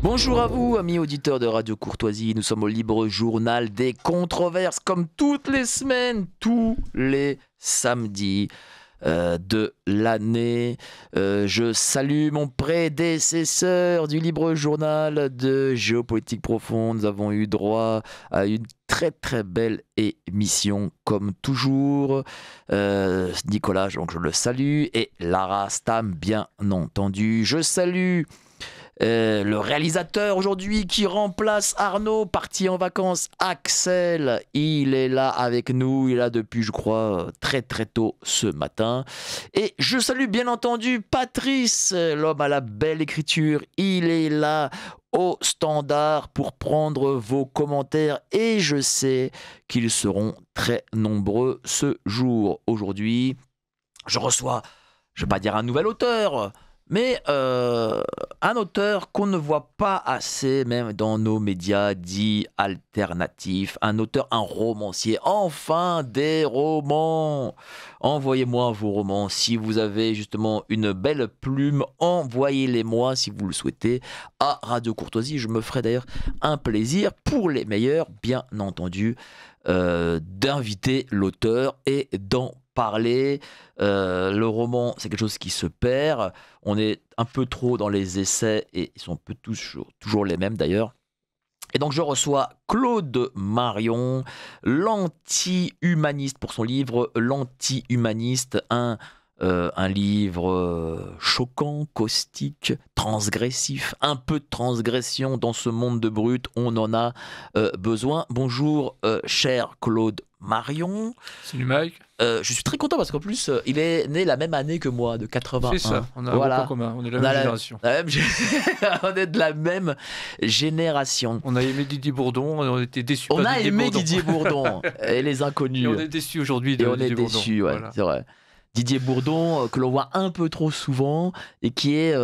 Bonjour à vous, amis auditeurs de Radio Courtoisie. Nous sommes au Libre Journal des controverses, comme toutes les semaines, tous les samedis de l'année. Je salue mon prédécesseur du Libre Journal de Géopolitique Profonde. Nous avons eu droit à une très très belle émission comme toujours. Nicolas, donc je le salue, et Lara Stam, bien entendu. Je salue le réalisateur aujourd'hui qui remplace Arnaud, parti en vacances, Axel. Il est là avec nous, il est là depuis, je crois, très très tôt ce matin. Et je salue bien entendu Patrice, l'homme à la belle écriture. Il est là au standard pour prendre vos commentaires et je sais qu'ils seront très nombreux ce jour. Aujourd'hui, je reçois, je ne vais pas dire un nouvel auteur, mais un auteur qu'on ne voit pas assez, même dans nos médias dits alternatifs, un auteur, un romancier, enfin des romans. Envoyez-moi vos romans, si vous avez justement une belle plume, envoyez-les-moi si vous le souhaitez à Radio Courtoisie. Je me ferai d'ailleurs un plaisir, pour les meilleurs, bien entendu, d'inviter l'auteur et d'en parler. Le roman, c'est quelque chose qui se perd. On est un peu trop dans les essais et ils sont un peu toujours les mêmes d'ailleurs. Et donc je reçois Claude Marion, l'anti-humaniste, pour son livre L'anti-humaniste, un livre choquant, caustique, transgressif, un peu de transgression dans ce monde de brut, on en a besoin. Bonjour cher Claude Marion. Salut Mike. Je suis très content parce qu'en plus il est né la même année que moi, de 81. C'est ça, on a un point commun, on est de la même génération. On est de la même génération. On a aimé Didier Bourdon, on était déçus. On a aimé Didier Bourdon et les inconnus. Et on est déçus aujourd'hui de Didier Bourdon. Et on est déçus, ouais, voilà. C'est vrai. Didier Bourdon, que l'on voit un peu trop souvent et qui est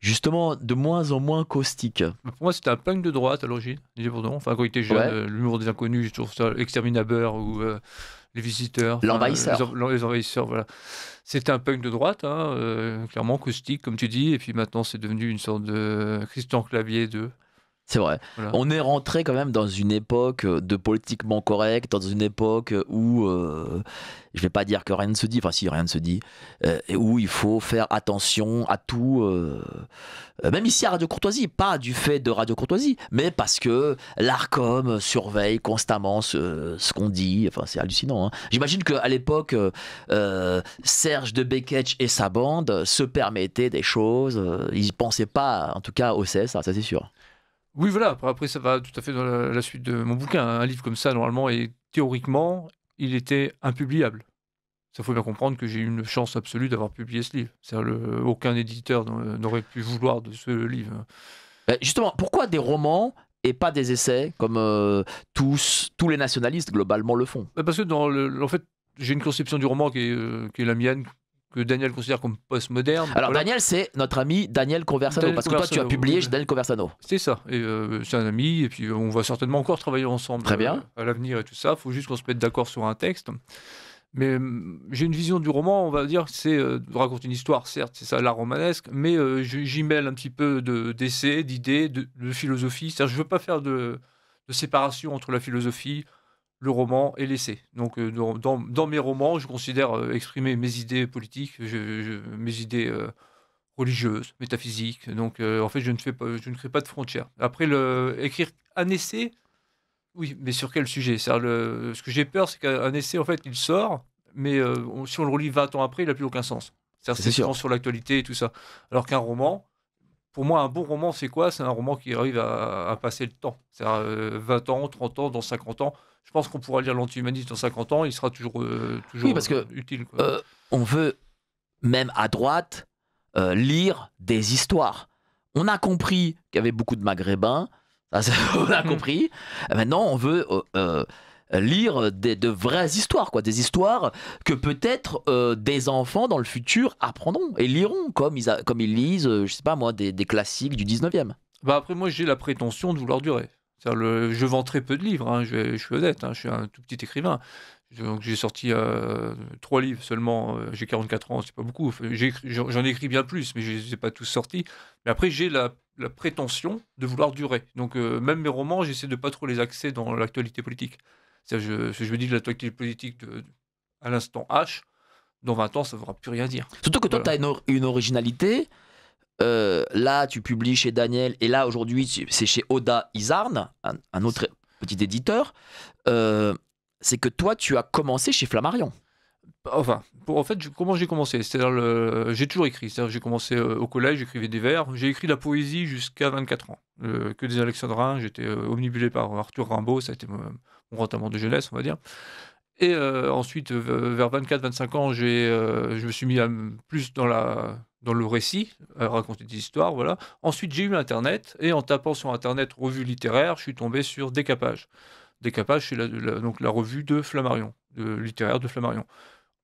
justement de moins en moins caustique. Pour moi, c'était un punk de droite à l'origine, Didier Bourdon. Enfin, quand il était jeune, ouais. L'humour des inconnus, je trouve ça Exterminateur ou Les Visiteurs. L'Envahisseur. Les Envahisseurs, voilà. C'était un punk de droite, clairement caustique, comme tu dis. Et puis maintenant, c'est devenu une sorte de Christian Clavier 2. C'est vrai. Voilà. On est rentré quand même dans une époque de politiquement correct, dans une époque où, je vais pas dire que rien ne se dit, enfin si, rien ne se dit, et où il faut faire attention à tout, même ici à Radio Courtoisie, pas du fait de Radio Courtoisie, mais parce que l'Arcom surveille constamment ce qu'on dit, enfin c'est hallucinant. Hein. J'imagine qu'à l'époque, Serge de Beketch et sa bande se permettaient des choses, ils ne pensaient pas, en tout cas au CSA, ça c'est sûr. Oui, voilà. Après, ça va tout à fait dans la suite de mon bouquin. Un livre comme ça, normalement, et théoriquement, il était impubliable. Ça faut bien comprendre que j'ai eu une chance absolue d'avoir publié ce livre. Aucun éditeur n'aurait pu vouloir de ce livre. Justement, pourquoi des romans et pas des essais, comme tous les nationalistes, globalement, le font? Parce que, en fait, j'ai une conception du roman qui est la mienne, que Daniel considère comme postmoderne. Alors voilà. Daniel, c'est notre ami Daniel Conversano, parce que toi tu as publié chez Daniel Conversano. C'est ça, et c'est un ami, et puis on va certainement encore travailler ensemble. Très bien. À l'avenir et tout ça, il faut juste qu'on se mette d'accord sur un texte. Mais j'ai une vision du roman, on va dire, c'est de raconter une histoire, certes, c'est ça l'art romanesque, mais j'y mêle un petit peu d'essais, d'idées, de philosophie. C'est-à-dire, je ne veux pas faire de séparation entre la philosophie, le roman et l'essai. Donc, dans mes romans, je considère exprimer mes idées politiques, mes idées religieuses, métaphysiques. Donc, en fait, je ne crée pas de frontières. Après, écrire un essai, oui, mais sur quel sujet? Ce que j'ai peur, c'est qu'un essai, en fait, il sort, mais si on le relit 20 ans après, il n'a plus aucun sens. C'est souvent sur l'actualité et tout ça. Alors qu'un roman, pour moi, un bon roman, c'est quoi? C'est un roman qui arrive à passer le temps. C'est-à-dire 20 ans, 30 ans, dans 50 ans. Je pense qu'on pourra lire l'anti-humaniste dans 50 ans, il sera toujours oui, parce que, utile. Quoi. On veut, même à droite, lire des histoires. On a compris qu'il y avait beaucoup de Maghrébins, on a compris. Maintenant, on veut lire de vraies histoires, quoi. Des histoires que peut-être des enfants dans le futur apprendront et liront, comme ils lisent, je sais pas moi, des classiques du 19e. Après, moi, j'ai la prétention de vouloir durer. Je vends très peu de livres, hein, je suis honnête, hein, je suis un tout petit écrivain. Donc, j'ai sorti 3 livres seulement, j'ai 44 ans, c'est pas beaucoup. J'en ai écrit bien plus, mais je ne les ai pas tous sortis. Mais après, j'ai la la prétention de vouloir durer. Donc, même mes romans, j'essaie de pas trop les axer dans l'actualité politique. Je me dis que l'actualité politique à l'instant H, dans 20 ans, ça ne voudra plus rien dire. Surtout que toi, Voilà. tu as une originalité. Là, tu publies chez Daniel, et là, aujourd'hui, c'est chez Oda Izarn, un autre petit éditeur. C'est que toi, tu as commencé chez Flammarion. Enfin, en fait, comment j'ai commencé? C'est-à-dire, j'ai toujours écrit. C'est-à-dire, j'ai commencé au collège, j'écrivais des vers. J'ai écrit la poésie jusqu'à 24 ans. Que des alexandrins. J'étais omnibulé par Arthur Rimbaud. Ça a été mon grand amour de jeunesse, on va dire. Et ensuite, vers 24-25 ans, je me suis mis plus dans le récit, à raconter des histoires, voilà. Ensuite, j'ai eu Internet, et en tapant sur Internet revue littéraire, je suis tombé sur Décapage. Décapage, c'est donc la revue de Flammarion, littéraire de Flammarion.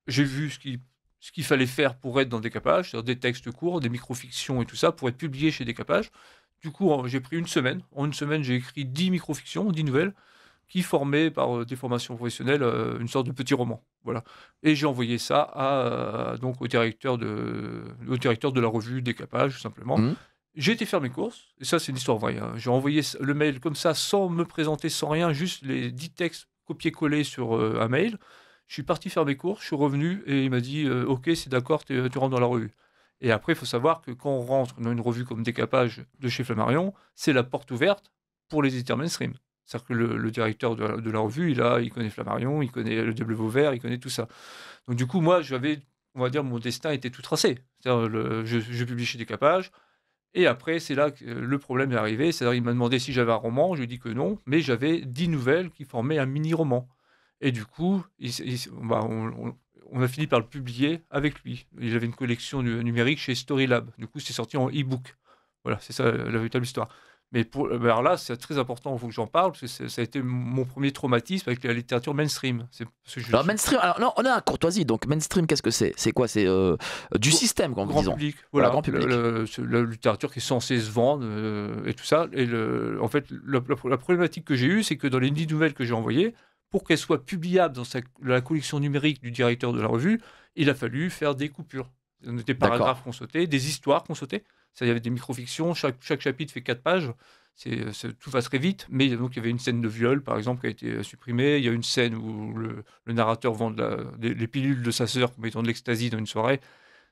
J'ai vu ce qu'il fallait faire pour être dans Décapage, c'est-à-dire des textes courts, des microfictions et tout ça, pour être publié chez Décapage. Du coup, j'ai pris une semaine. En une semaine, j'ai écrit 10 microfictions, 10 nouvelles, qui formaient par des formations professionnelles une sorte de petit roman. Voilà. Et j'ai envoyé ça donc au directeur de la revue Décapage, tout simplement. Mmh. J'ai été faire mes courses, et ça, c'est une histoire vraie, hein. J'ai envoyé le mail comme ça, sans me présenter, sans rien, juste les 10 textes copiés-collés sur un mail. Je suis parti faire mes courses, je suis revenu, et il m'a dit Ok, c'est d'accord, tu rentres dans la revue. Et après, il faut savoir que quand on rentre dans une revue comme Décapage de chez Flammarion, c'est la porte ouverte pour les éditeurs mainstream. C'est-à-dire que le directeur de la revue, il connaît Flammarion, il connaît le Diable Vauvert, il connaît tout ça. Donc du coup, moi, on va dire, mon destin était tout tracé. C'est-à-dire, je publie chez Décapage, et après, c'est là que le problème est arrivé. C'est-à-dire, il m'a demandé si j'avais un roman, je lui ai dit que non, mais j'avais 10 nouvelles qui formaient un mini-roman. Et du coup, on a fini par le publier avec lui. Il avait une collection numérique chez Storylab. Du coup, c'est sorti en e-book. Voilà, c'est ça la véritable histoire. Mais alors là, c'est très important, il faut que j'en parle, parce que ça a été mon premier traumatisme avec la littérature mainstream. Parce que Alors, mainstream, alors non, on est à courtoisie, donc mainstream, qu'est-ce que c'est? C'est quoi? C'est du système, quand grand disons. public, Voilà, voilà, grand public. c'est la littérature qui est censée se vendre et tout ça. Et en fait, la problématique que j'ai eue, c'est que dans les 10 nouvelles que j'ai envoyées, pour qu'elles soient publiables dans la collection numérique du directeur de la revue, il a fallu faire des coupures. Des paragraphes qu'on sautait, des histoires qu'on sautait. Il y avait des microfictions, chaque chapitre fait 4 pages. Tout va très vite, mais donc il y avait une scène de viol, par exemple, qui a été supprimée. Il y a une scène où le narrateur vend les pilules de sa sœur comme étant de l'ecstasy dans une soirée.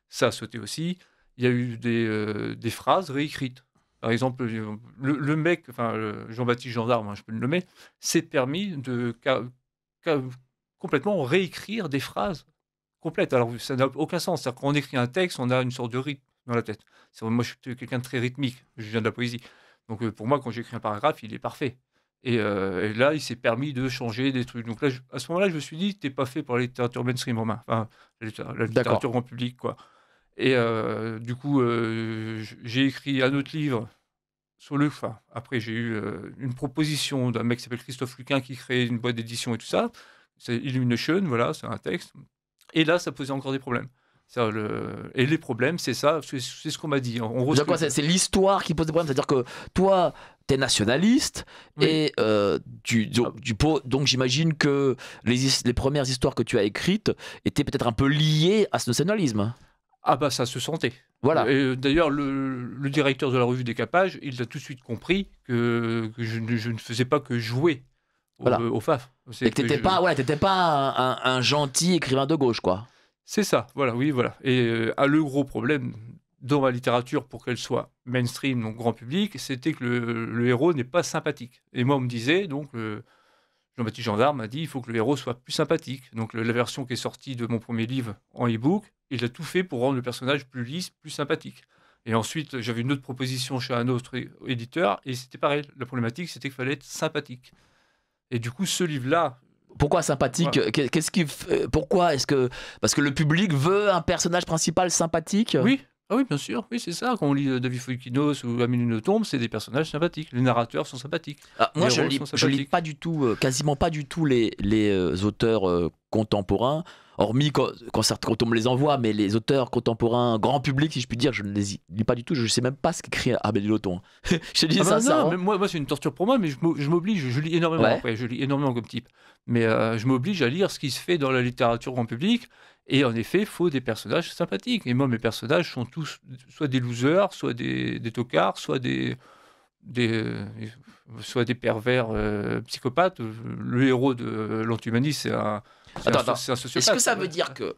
Ça a sauté aussi. Il y a eu des phrases réécrites. Par exemple, le mec, enfin Jean-Baptiste Gendarme, hein, je peux le nommer, s'est permis de complètement réécrire des phrases complètes. Alors ça n'a aucun sens. C'est-à-dire quand on écrit un texte, on a une sorte de rythme dans la tête. Moi, je suis quelqu'un de très rythmique. Je viens de la poésie. Donc pour moi, quand j'écris un paragraphe, il est parfait. Et là, il s'est permis de changer des trucs. Donc là, à ce moment-là, je me suis dit, t'es pas fait pour la littérature mainstream, Romain. Enfin, la littérature grand public, quoi. Et du coup, j'ai écrit un autre livre sur après, j'ai eu une proposition d'un mec qui s'appelle Christophe Luquin qui crée une boîte d'édition et tout ça. C'est Illumination, voilà, c'est un texte. Et là, ça posait encore des problèmes. Et les problèmes, c'est ça, c'est ce qu'on m'a dit. C'est l'histoire qui pose des problèmes. C'est-à-dire que toi, t'es nationaliste, oui. Et donc j'imagine que les premières histoires que tu as écrites étaient peut-être un peu liées à ce nationalisme. Ah bah ça se sentait. Voilà. Et d'ailleurs, le directeur de la revue Décapage, il a tout de suite compris que je ne faisais pas que jouer au FAF. Et que t'étais pas un gentil écrivain de gauche, quoi. C'est ça, voilà, oui, voilà. Et le gros problème dans ma littérature, pour qu'elle soit mainstream, donc grand public, c'était que le héros n'est pas sympathique. Et moi, on me disait, donc, Jean-Baptiste Gendarme m'a dit, il faut que le héros soit plus sympathique. Donc la version qui est sortie de mon premier livre en e-book, il a tout fait pour rendre le personnage plus lisse, plus sympathique. Et ensuite, j'avais une autre proposition chez un autre éditeur, et c'était pareil. La problématique, c'était qu'il fallait être sympathique. Et du coup, ce livre-là... Pourquoi sympathique? Ouais. Pourquoi est-ce que... Parce que le public veut un personnage principal sympathique? Oui. Ah oui, bien sûr, oui, c'est ça. Quand on lit David Foïkinos ou Amélie Nothomb, c'est des personnages sympathiques. Les narrateurs sont sympathiques. Moi, je lis pas du tout, quasiment pas du tout les auteurs contemporains, hormis quand on me les envoie, mais les auteurs contemporains, grand public, si je puis dire, je ne les lis pas du tout. Je ne sais même pas ce qu'écrit Amélie Nothomb. Je te dis ça. Non, mais moi, c'est une torture pour moi, mais je m'oblige. Je lis énormément. Ouais. Après, je lis énormément comme type. Mais je m'oblige à lire ce qui se fait dans la littérature grand public. Et en effet, il faut des personnages sympathiques. Et moi, mes personnages sont tous soit des losers, soit des tocards, des, soit des pervers psychopathes. Le héros de l'anti-humanisme, Attends. c'est un sociopathe. Est-ce que ça veut dire que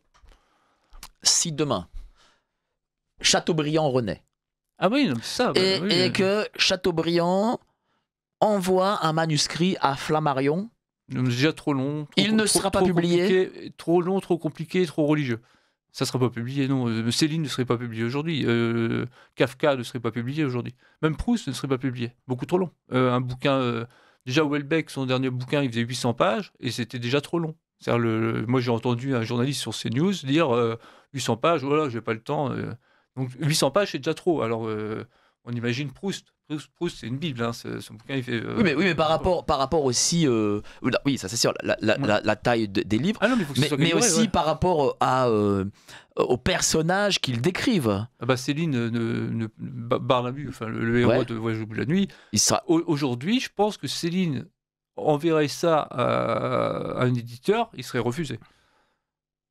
si demain, Chateaubriand renaît, Ah oui, non, c'est ça. et que Chateaubriand envoie un manuscrit à Flammarion, C'est déjà trop long. Il ne sera pas publié. Trop long, trop compliqué, trop religieux. Ça ne sera pas publié, non. Céline ne serait pas publiée aujourd'hui. Kafka ne serait pas publié aujourd'hui. Même Proust ne serait pas publié. Beaucoup trop long. Un bouquin... déjà, Houellebecq, son dernier bouquin, il faisait 800 pages et c'était déjà trop long. Moi, j'ai entendu un journaliste sur CNews dire 800 pages, voilà, j'ai pas le temps. Donc 800 pages, c'est déjà trop. Alors, on imagine Proust. Proust, c'est une Bible. Hein. Son bouquin, il fait. Oui, mais par rapport aussi. Oui, ça c'est sûr, la taille des livres. Ah non, mais il faut que ce soit Mais calibré, aussi ouais. par rapport aux personnages qu'ils décrivent. Ah bah Céline, Barnabé, enfin le héros Ouais. de Voyage au bout de la nuit. Il sera... Aujourd'hui, je pense que Céline enverrait ça à un éditeur, il serait refusé.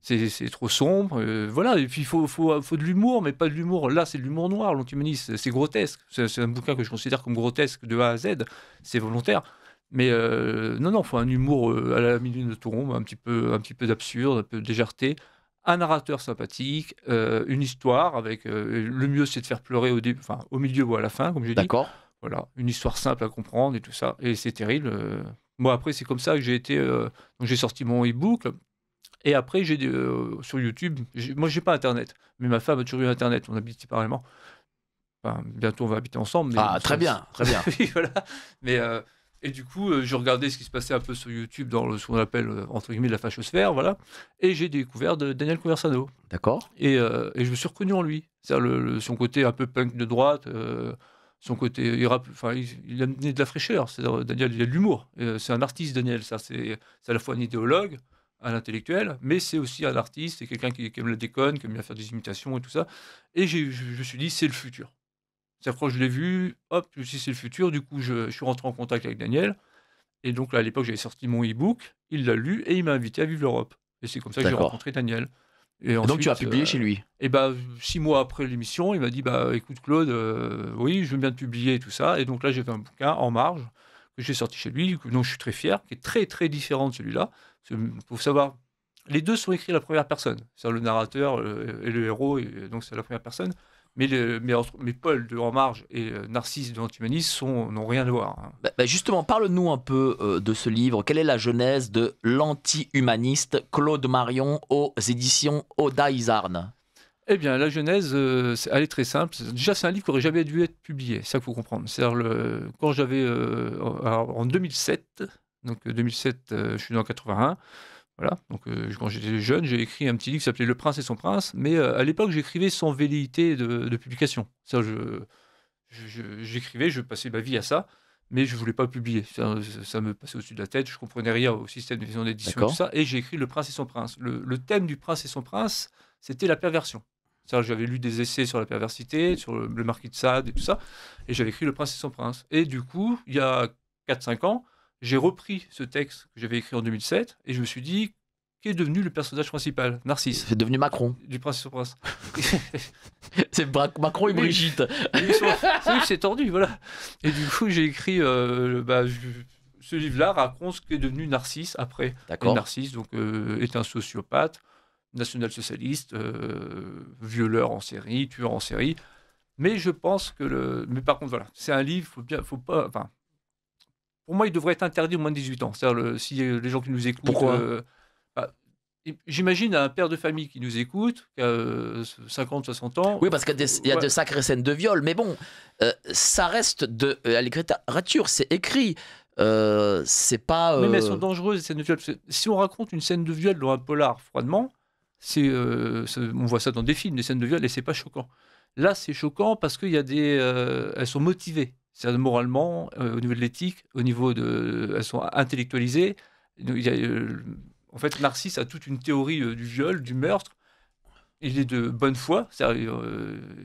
C'est trop sombre, voilà. Et puis il faut de l'humour, mais pas de l'humour. Là, c'est de l'humour noir, l'antihumanisme. C'est grotesque. C'est un bouquin que je considère comme grotesque de A à Z. C'est volontaire. Mais non, il faut un humour à la Minuit de Tombe, un petit peu d'absurde, un peu de légèreté. Un narrateur sympathique, une histoire avec le mieux, c'est de faire pleurer au milieu ou à la fin, comme je dis. D'accord. Voilà, une histoire simple à comprendre et tout ça. Et c'est terrible. Moi, après, c'est comme ça que j'ai été. Donc, j'ai sorti mon e-book. Et après, sur YouTube, moi, j'ai pas Internet. Mais ma femme a toujours eu Internet. On habite séparément. Enfin, bientôt, on va habiter ensemble. Mais Très bien, très bien. Oui, voilà. Mais, et du coup, je regardais ce qui se passait un peu sur YouTube dans ce qu'on appelle, entre guillemets, la fachosphère. Voilà. Et j'ai découvert Daniel Conversano. D'accord. Et je me suis reconnu en lui. C'est-à-dire son côté un peu punk de droite, son côté. Il a amené de la fraîcheur. C'est-à-dire, Daniel, il a de l'humour. C'est un artiste, Daniel. C'est à la fois un idéologue, un intellectuel, mais c'est aussi un artiste. C'est quelqu'un qui aime la déconne, qui aime bien faire des imitations et tout ça. Et je me suis dit, c'est le futur. C'est-à-dire, quand je l'ai vu, hop, je me suis dit, c'est le futur. Du coup, je suis rentré en contact avec Daniel. Et donc, là, à l'époque, j'avais sorti mon e-book. Il l'a lu et il m'a invité à vivre l'Europe. Et c'est comme ça que j'ai D'accord. rencontré Daniel. Et Donc tu as publié chez lui. Et 6 mois après l'émission, il m'a dit écoute Claude, oui, je veux bien te publier et tout ça. Et donc là, j'ai fait un bouquin en marge que j'ai sorti chez lui, dont je suis très fier, qui est très très différent de celui-là. Il faut savoir, les deux sont écrits à la première personne. C'est le narrateur et le héros, et donc c'est la première personne. Mais Paul de En Marge et Narcisse de l'Antihumanisme n'ont rien à voir. Hein. Justement, parle-nous un peu de ce livre. Quelle est la genèse de l'anti-humaniste Claude Marion aux éditions Oda Izarn? Eh bien, la genèse, elle est très simple. Déjà, c'est un livre qui n'aurait jamais dû être publié. C'est ça qu'il faut comprendre. C'est-à-dire, quand j'avais, en 2007, donc 2007, je suis né en 81, voilà, donc quand j'étais jeune, j'ai écrit un petit livre qui s'appelait Le Prince et son Prince, mais à l'époque, j'écrivais sans velléité de publication. J'écrivais, je passais ma vie à ça, mais je ne voulais pas publier. Ça me passait au-dessus de la tête, je ne comprenais rien au système de maison d'édition et tout ça, et j'ai écrit Le Prince et son Prince. Le thème du Prince et son Prince, c'était la perversion. J'avais lu des essais sur la perversité, sur le marquis de Sade et tout ça, et j'avais écrit Le Prince et son Prince. Et du coup, il y a 4-5 ans, j'ai repris ce texte que j'avais écrit en 2007 et je me suis dit, qui est devenu le personnage principal? Narcisse. C'est devenu Macron. Du Prince et son Prince. C'est Macron et Brigitte. C'est tordu, voilà. Et du coup, j'ai écrit, ce livre-là raconte ce qu'est devenu Narcisse après. D'accord. Et Narcisse donc, est un sociopathe, national-socialiste, violeur en série, tueur en série. Mais je pense que Mais par contre, voilà, c'est un livre, faut pas... Enfin, pour moi, il devrait être interdit au moins de 18 ans. C'est-à-dire, si les gens qui nous écoutent... Pourquoi j'imagine un père de famille qui nous écoute, qui a 50, 60 ans... Oui, parce qu'il y a de sacrées scènes de viol, mais bon, ça reste de à l'écriture, c'est écrit. C'est pas... Mais elles sont dangereuses, les scènes de viol. Si on raconte une scène de viol dans un polar froidement, on voit ça dans des films, des scènes de viol, et c'est pas choquant. Là, c'est choquant parce qu'il y a elles sont motivées. C'est-à-dire moralement, au niveau de l'éthique, elles sont intellectualisées. En fait, Narcisse a toute une théorie du viol, du meurtre. Il est de bonne foi, c'est-à-dire,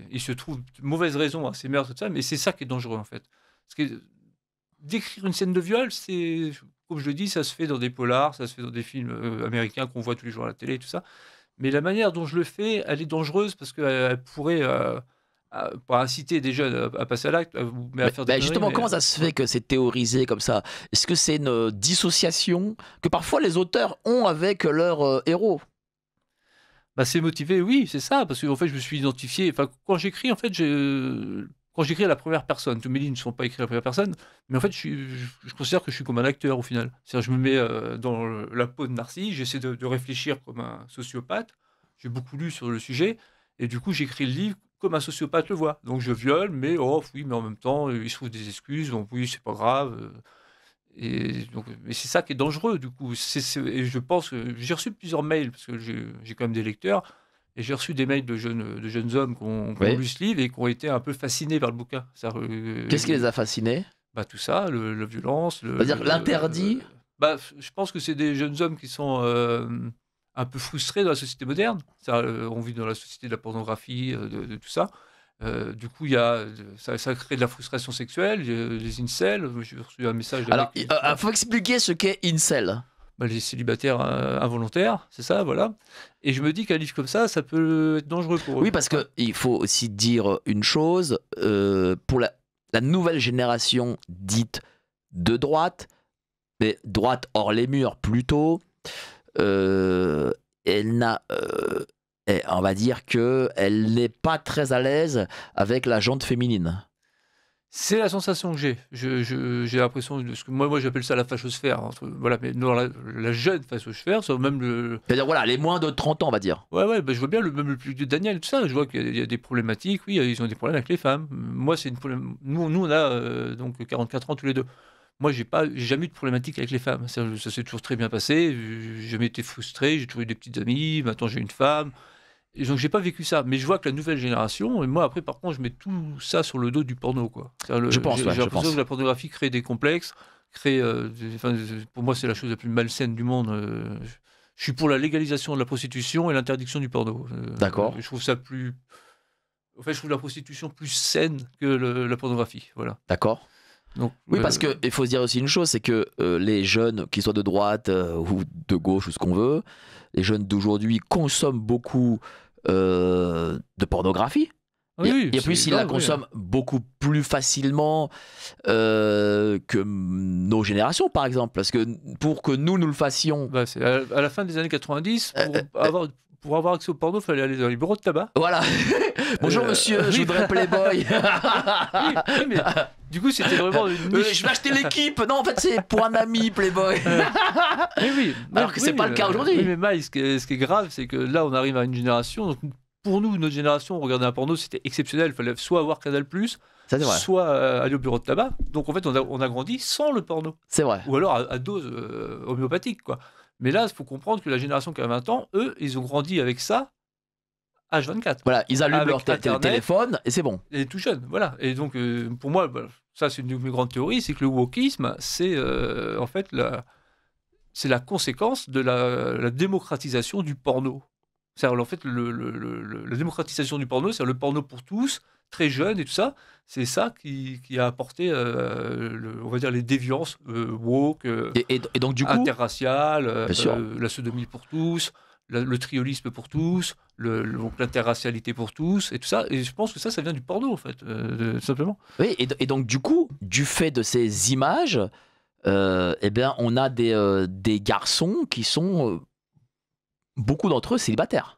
il se trouve de mauvaises raisons à ces meurtres, et tout ça, mais c'est ça qui est dangereux, en fait. Parce que d'écrire une scène de viol, comme je le dis, ça se fait dans des polars, ça se fait dans des films américains qu'on voit tous les jours à la télé et tout ça. Mais la manière dont je le fais, elle est dangereuse parce qu'elle pourrait pas inciter des jeunes à passer à l'acte, mais à faire des conneries. Justement, Mais comment ça se fait que c'est théorisé comme ça? Est-ce que c'est une dissociation que parfois les auteurs ont avec leur héros? bah, c'est motivé, oui, c'est ça, parce qu'en fait, je me suis identifié. Enfin, quand j'écris, en fait, quand j'écris à la première personne, tous mes livres ne sont pas écrits à la première personne, mais en fait, je considère que je suis comme un acteur au final. C'est-à-dire, je me mets dans la peau de Narcisse, j'essaie de réfléchir comme un sociopathe. J'ai beaucoup lu sur le sujet, et du coup, j'écris le livre comme un sociopathe le voit. Donc, je viole, mais oh, oui, mais en même temps, il se trouve des excuses, donc oui, c'est pas grave. Et donc, mais c'est ça qui est dangereux, du coup. Et je pense que j'ai reçu plusieurs mails, parce que j'ai quand même des lecteurs, et j'ai reçu des mails de jeunes hommes qui ont Oui. lu ce livre et qui ont été un peu fascinés par le bouquin. Qu'est-ce qui les a fascinés? Bah, tout ça, la violence. C'est-à-dire l'interdit? Bah, je pense que c'est des jeunes hommes qui sont un peu frustrés dans la société moderne. On vit dans la société de la pornographie, de tout ça. Du coup, ça crée de la frustration sexuelle, les incels. J'ai reçu un message. Alors, il faut expliquer ce qu'est incel. Bah, les célibataires involontaires, c'est ça, voilà. Et je me dis qu'un livre comme ça peut être dangereux pour eux. Oui, parce qu'il faut aussi dire une chose, pour la nouvelle génération dite de droite, mais droite hors les murs plutôt, elle n'a... on va dire qu'elle n'est pas très à l'aise avec la jante féminine. C'est la sensation que j'ai. J'ai l'impression de ce que moi j'appelle ça la fachosphère. Voilà, mais dans la jeune fachosphère, c'est même le. C'est-à-dire, voilà, les moins de 30 ans, on va dire. Ouais, bah, je vois bien même le plus vieux Daniel, tout ça. Je vois qu'il y a des problématiques. Oui, ils ont des problèmes avec les femmes. Moi, c'est une problème. Nous, on a donc 44 ans tous les deux. Moi, j'ai jamais eu de problématique avec les femmes. Ça s'est toujours très bien passé. J'ai jamais été frustré. J'ai toujours eu des petites amies. Maintenant, j'ai une femme. Et donc, j'ai pas vécu ça. Mais je vois que la nouvelle génération, et moi, après, par contre, je mets tout ça sur le dos du porno, quoi. Je pense, J'ai ouais, je l'impression pense. que la pornographie crée des complexes, pour moi, c'est la chose la plus malsaine du monde. Je suis pour la légalisation de la prostitution et l'interdiction du porno. D'accord. Je trouve ça plus. En fait, je trouve la prostitution plus saine que la pornographie. Voilà. D'accord. Donc, Oui, parce qu'il faut se dire aussi une chose, c'est que les jeunes, qu'ils soient de droite ou de gauche ou ce qu'on veut, les jeunes d'aujourd'hui consomment beaucoup de pornographie. oui, Et plus, ils la consomment beaucoup plus facilement que nos générations, par exemple. Parce que pour que nous le fassions... Bah, c'est à la fin des années 90, pour avoir accès au porno, il fallait aller dans les bureaux de tabac. Voilà. Bonjour monsieur, je voudrais Playboy. oui, mais du coup, c'était vraiment une niche. Je vais acheter l'équipe. Non, en fait, c'est pour un ami Playboy. oui. Alors que c'est pas le cas aujourd'hui. Oui, mais Maï, ce qui est grave, c'est que là, on arrive à une génération. Donc, pour nous, notre génération, regarder un porno, c'était exceptionnel. Il fallait soit avoir Canal+, soit aller au bureau de tabac. Donc, en fait, on a grandi sans le porno. C'est vrai. Ou alors à dose homéopathique, quoi. Mais là, il faut comprendre que la génération qui a 20 ans, eux, ils ont grandi avec ça H24. Voilà, ils allument Avec leur téléphone et c'est bon. Et tout jeune, voilà. Et donc, pour moi, ça, c'est une de mes grandes théories, c'est que le wokisme, c'est en fait c'est la conséquence de la démocratisation du porno. C'est-à-dire, en fait, la démocratisation du porno, c'est le porno pour tous, très jeune et tout ça. C'est ça qui a apporté, on va dire, les déviances woke, et donc, du coup, interraciales, sûr. la sodomie pour tous, le triolisme pour tous, donc l'interracialité pour tous, et tout ça. Et je pense que ça vient du porno, en fait, tout simplement. Oui, et donc, du coup, du fait de ces images, eh bien, on a des garçons qui sont, beaucoup d'entre eux, célibataires.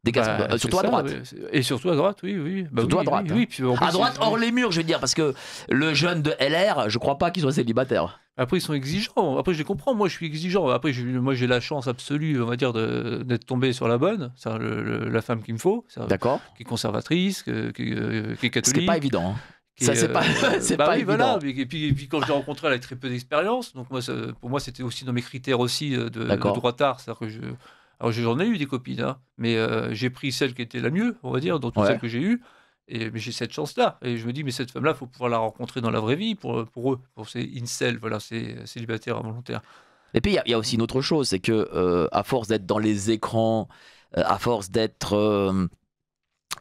Des garçons, surtout à droite. Et surtout à droite, oui. Surtout à droite. Oui, puis en plus, à droite, hors les murs, je veux dire, parce que le jeune de LR, je crois pas qu'il soit célibataire. Après, ils sont exigeants. Après, je les comprends. Moi, je suis exigeant. Après, moi, j'ai la chance absolue, on va dire, d'être tombé sur la bonne. C'est la femme qu'il me faut. D'accord. Qui est conservatrice, qui est catholique. Ce qui n'est pas évident. Ça, c'est pas, pas évident. Voilà. Et puis, quand je l'ai rencontrée, elle avait très peu d'expérience. Donc, pour moi, c'était aussi dans mes critères aussi de droitard. C'est-à-dire que alors, j'en ai eu des copines, hein, mais j'ai pris celle qui était la mieux, on va dire, dans toutes celles que j'ai eues. Mais j'ai cette chance-là. Et je me dis, mais cette femme-là, il faut pouvoir la rencontrer dans la vraie vie pour eux, pour ces incels, voilà, ces célibataires involontaires. Et puis, il y a aussi une autre chose, c'est que à force d'être dans les écrans, à force d'être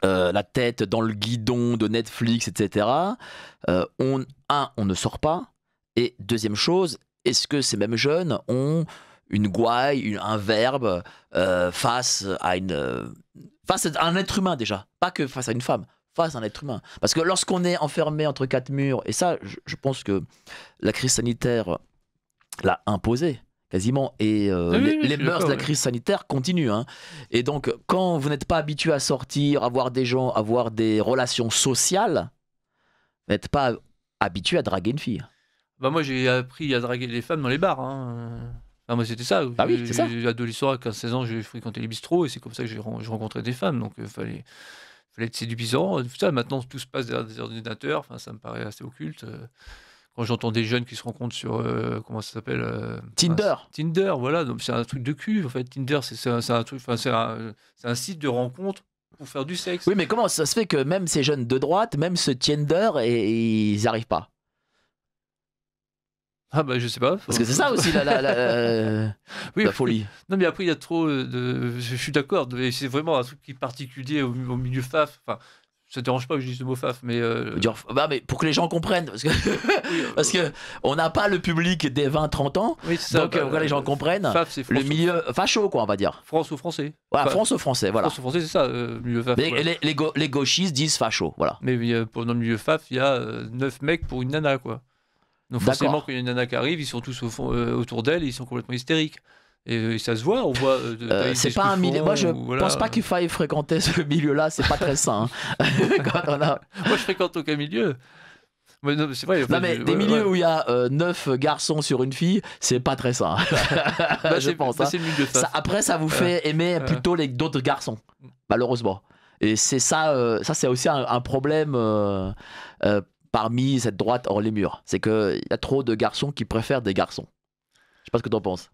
la tête dans le guidon de Netflix, etc., on ne sort pas. Et deuxième chose, est-ce que ces mêmes jeunes ont une gouaille, un verbe face à un être humain déjà, pas que face à une femme, face à un être humain. Parce que lorsqu'on est enfermé entre quatre murs, et ça, je pense que la crise sanitaire l'a imposé quasiment, et les mœurs de la crise sanitaire continuent. Hein. Et donc, quand vous n'êtes pas habitué à sortir, à voir des gens, à avoir des relations sociales, vous n'êtes pas habitué à draguer une fille. Bah moi, j'ai appris à draguer les femmes dans les bars. Hein. Enfin, moi, c'était ça. Ah oui, c'est ça. Adolescent, à 15-16 ans, j'ai fréquenté les bistrots, et c'est comme ça que j'ai rencontré des femmes. Donc, fallait être séduisant. Tout ça, maintenant, tout se passe derrière des ordinateurs. Enfin, ça me paraît assez occulte. Quand j'entends des jeunes qui se rencontrent sur comment ça s'appelle Tinder. Tinder, voilà. Donc c'est un truc de cul. En fait, Tinder, c'est un truc. Enfin, c'est un site de rencontre pour faire du sexe. Oui, mais comment ça se fait que même ces jeunes de droite, même ce Tinder, ils n'y arrivent pas? Ah bah je sais pas. Parce que c'est ça aussi la folie. Non mais après il y a trop de. Je suis d'accord. C'est vraiment un truc qui est particulier au milieu faf. Enfin, ça te dérange pas que je dise le mot faf, mais. Mais pour que les gens comprennent, parce que parce que on n'a pas le public des 20-30 ans, oui, ça, donc pour que les gens comprennent, faf, c'est le milieu facho, quoi, on va dire. France ou français. Voilà, enfin, France ou français, voilà. France ou français, c'est ça, milieu faf. Les gauchistes disent facho, voilà. Mais dans le milieu faf, il y a 9 mecs pour une nana, quoi. Donc forcément, quand il y a une nana qui arrive, ils sont tous autour d'elle, et ils sont complètement hystériques. Et ça se voit, on voit. C'est pas un milieu. Moi, je pense pas qu'il faille fréquenter ce milieu-là. C'est pas très sain. Hein. Moi, je fréquente aucun milieu. Mais non, c'est vrai. Non, mais des milieux où il y a 9 garçons sur une fille, c'est pas très sain. Je pense. C'est le milieu faf. Après, ça vous fait aimer plutôt d'autres garçons, malheureusement. Et c'est ça. Ça, c'est aussi un problème. Parmi cette droite hors les murs, c'est qu'il y a trop de garçons qui préfèrent des garçons. Je sais pas ce que tu en penses.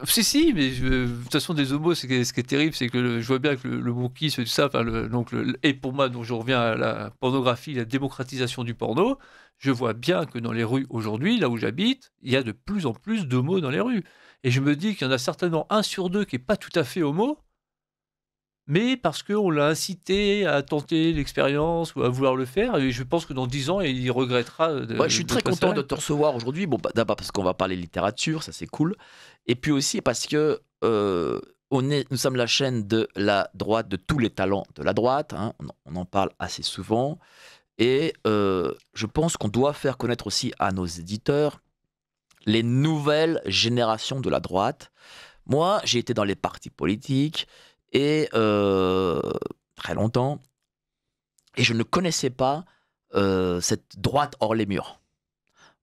Si, mais de toute façon, des homos, ce qui est terrible, c'est que je vois bien que le wokisme et tout ça, et pour moi, donc je reviens à la pornographie, la démocratisation du porno, je vois bien que dans les rues aujourd'hui, là où j'habite, il y a de plus en plus d'homos dans les rues. Et je me dis qu'il y en a certainement 1 sur 2 qui n'est pas tout à fait homo, mais parce qu'on l'a incité à tenter l'expérience ou à vouloir le faire, et je pense que dans 10 ans, il regrettera. Je suis très content de te recevoir aujourd'hui. Bon, d'abord parce qu'on va parler littérature, ça c'est cool. Et puis aussi parce que nous sommes la chaîne de la droite, de tous les talents de la droite. Hein, on en parle assez souvent. Et je pense qu'on doit faire connaître aussi à nos éditeurs les nouvelles générations de la droite. Moi, j'ai été dans les partis politiques. Et très longtemps, et je ne connaissais pas cette droite hors les murs.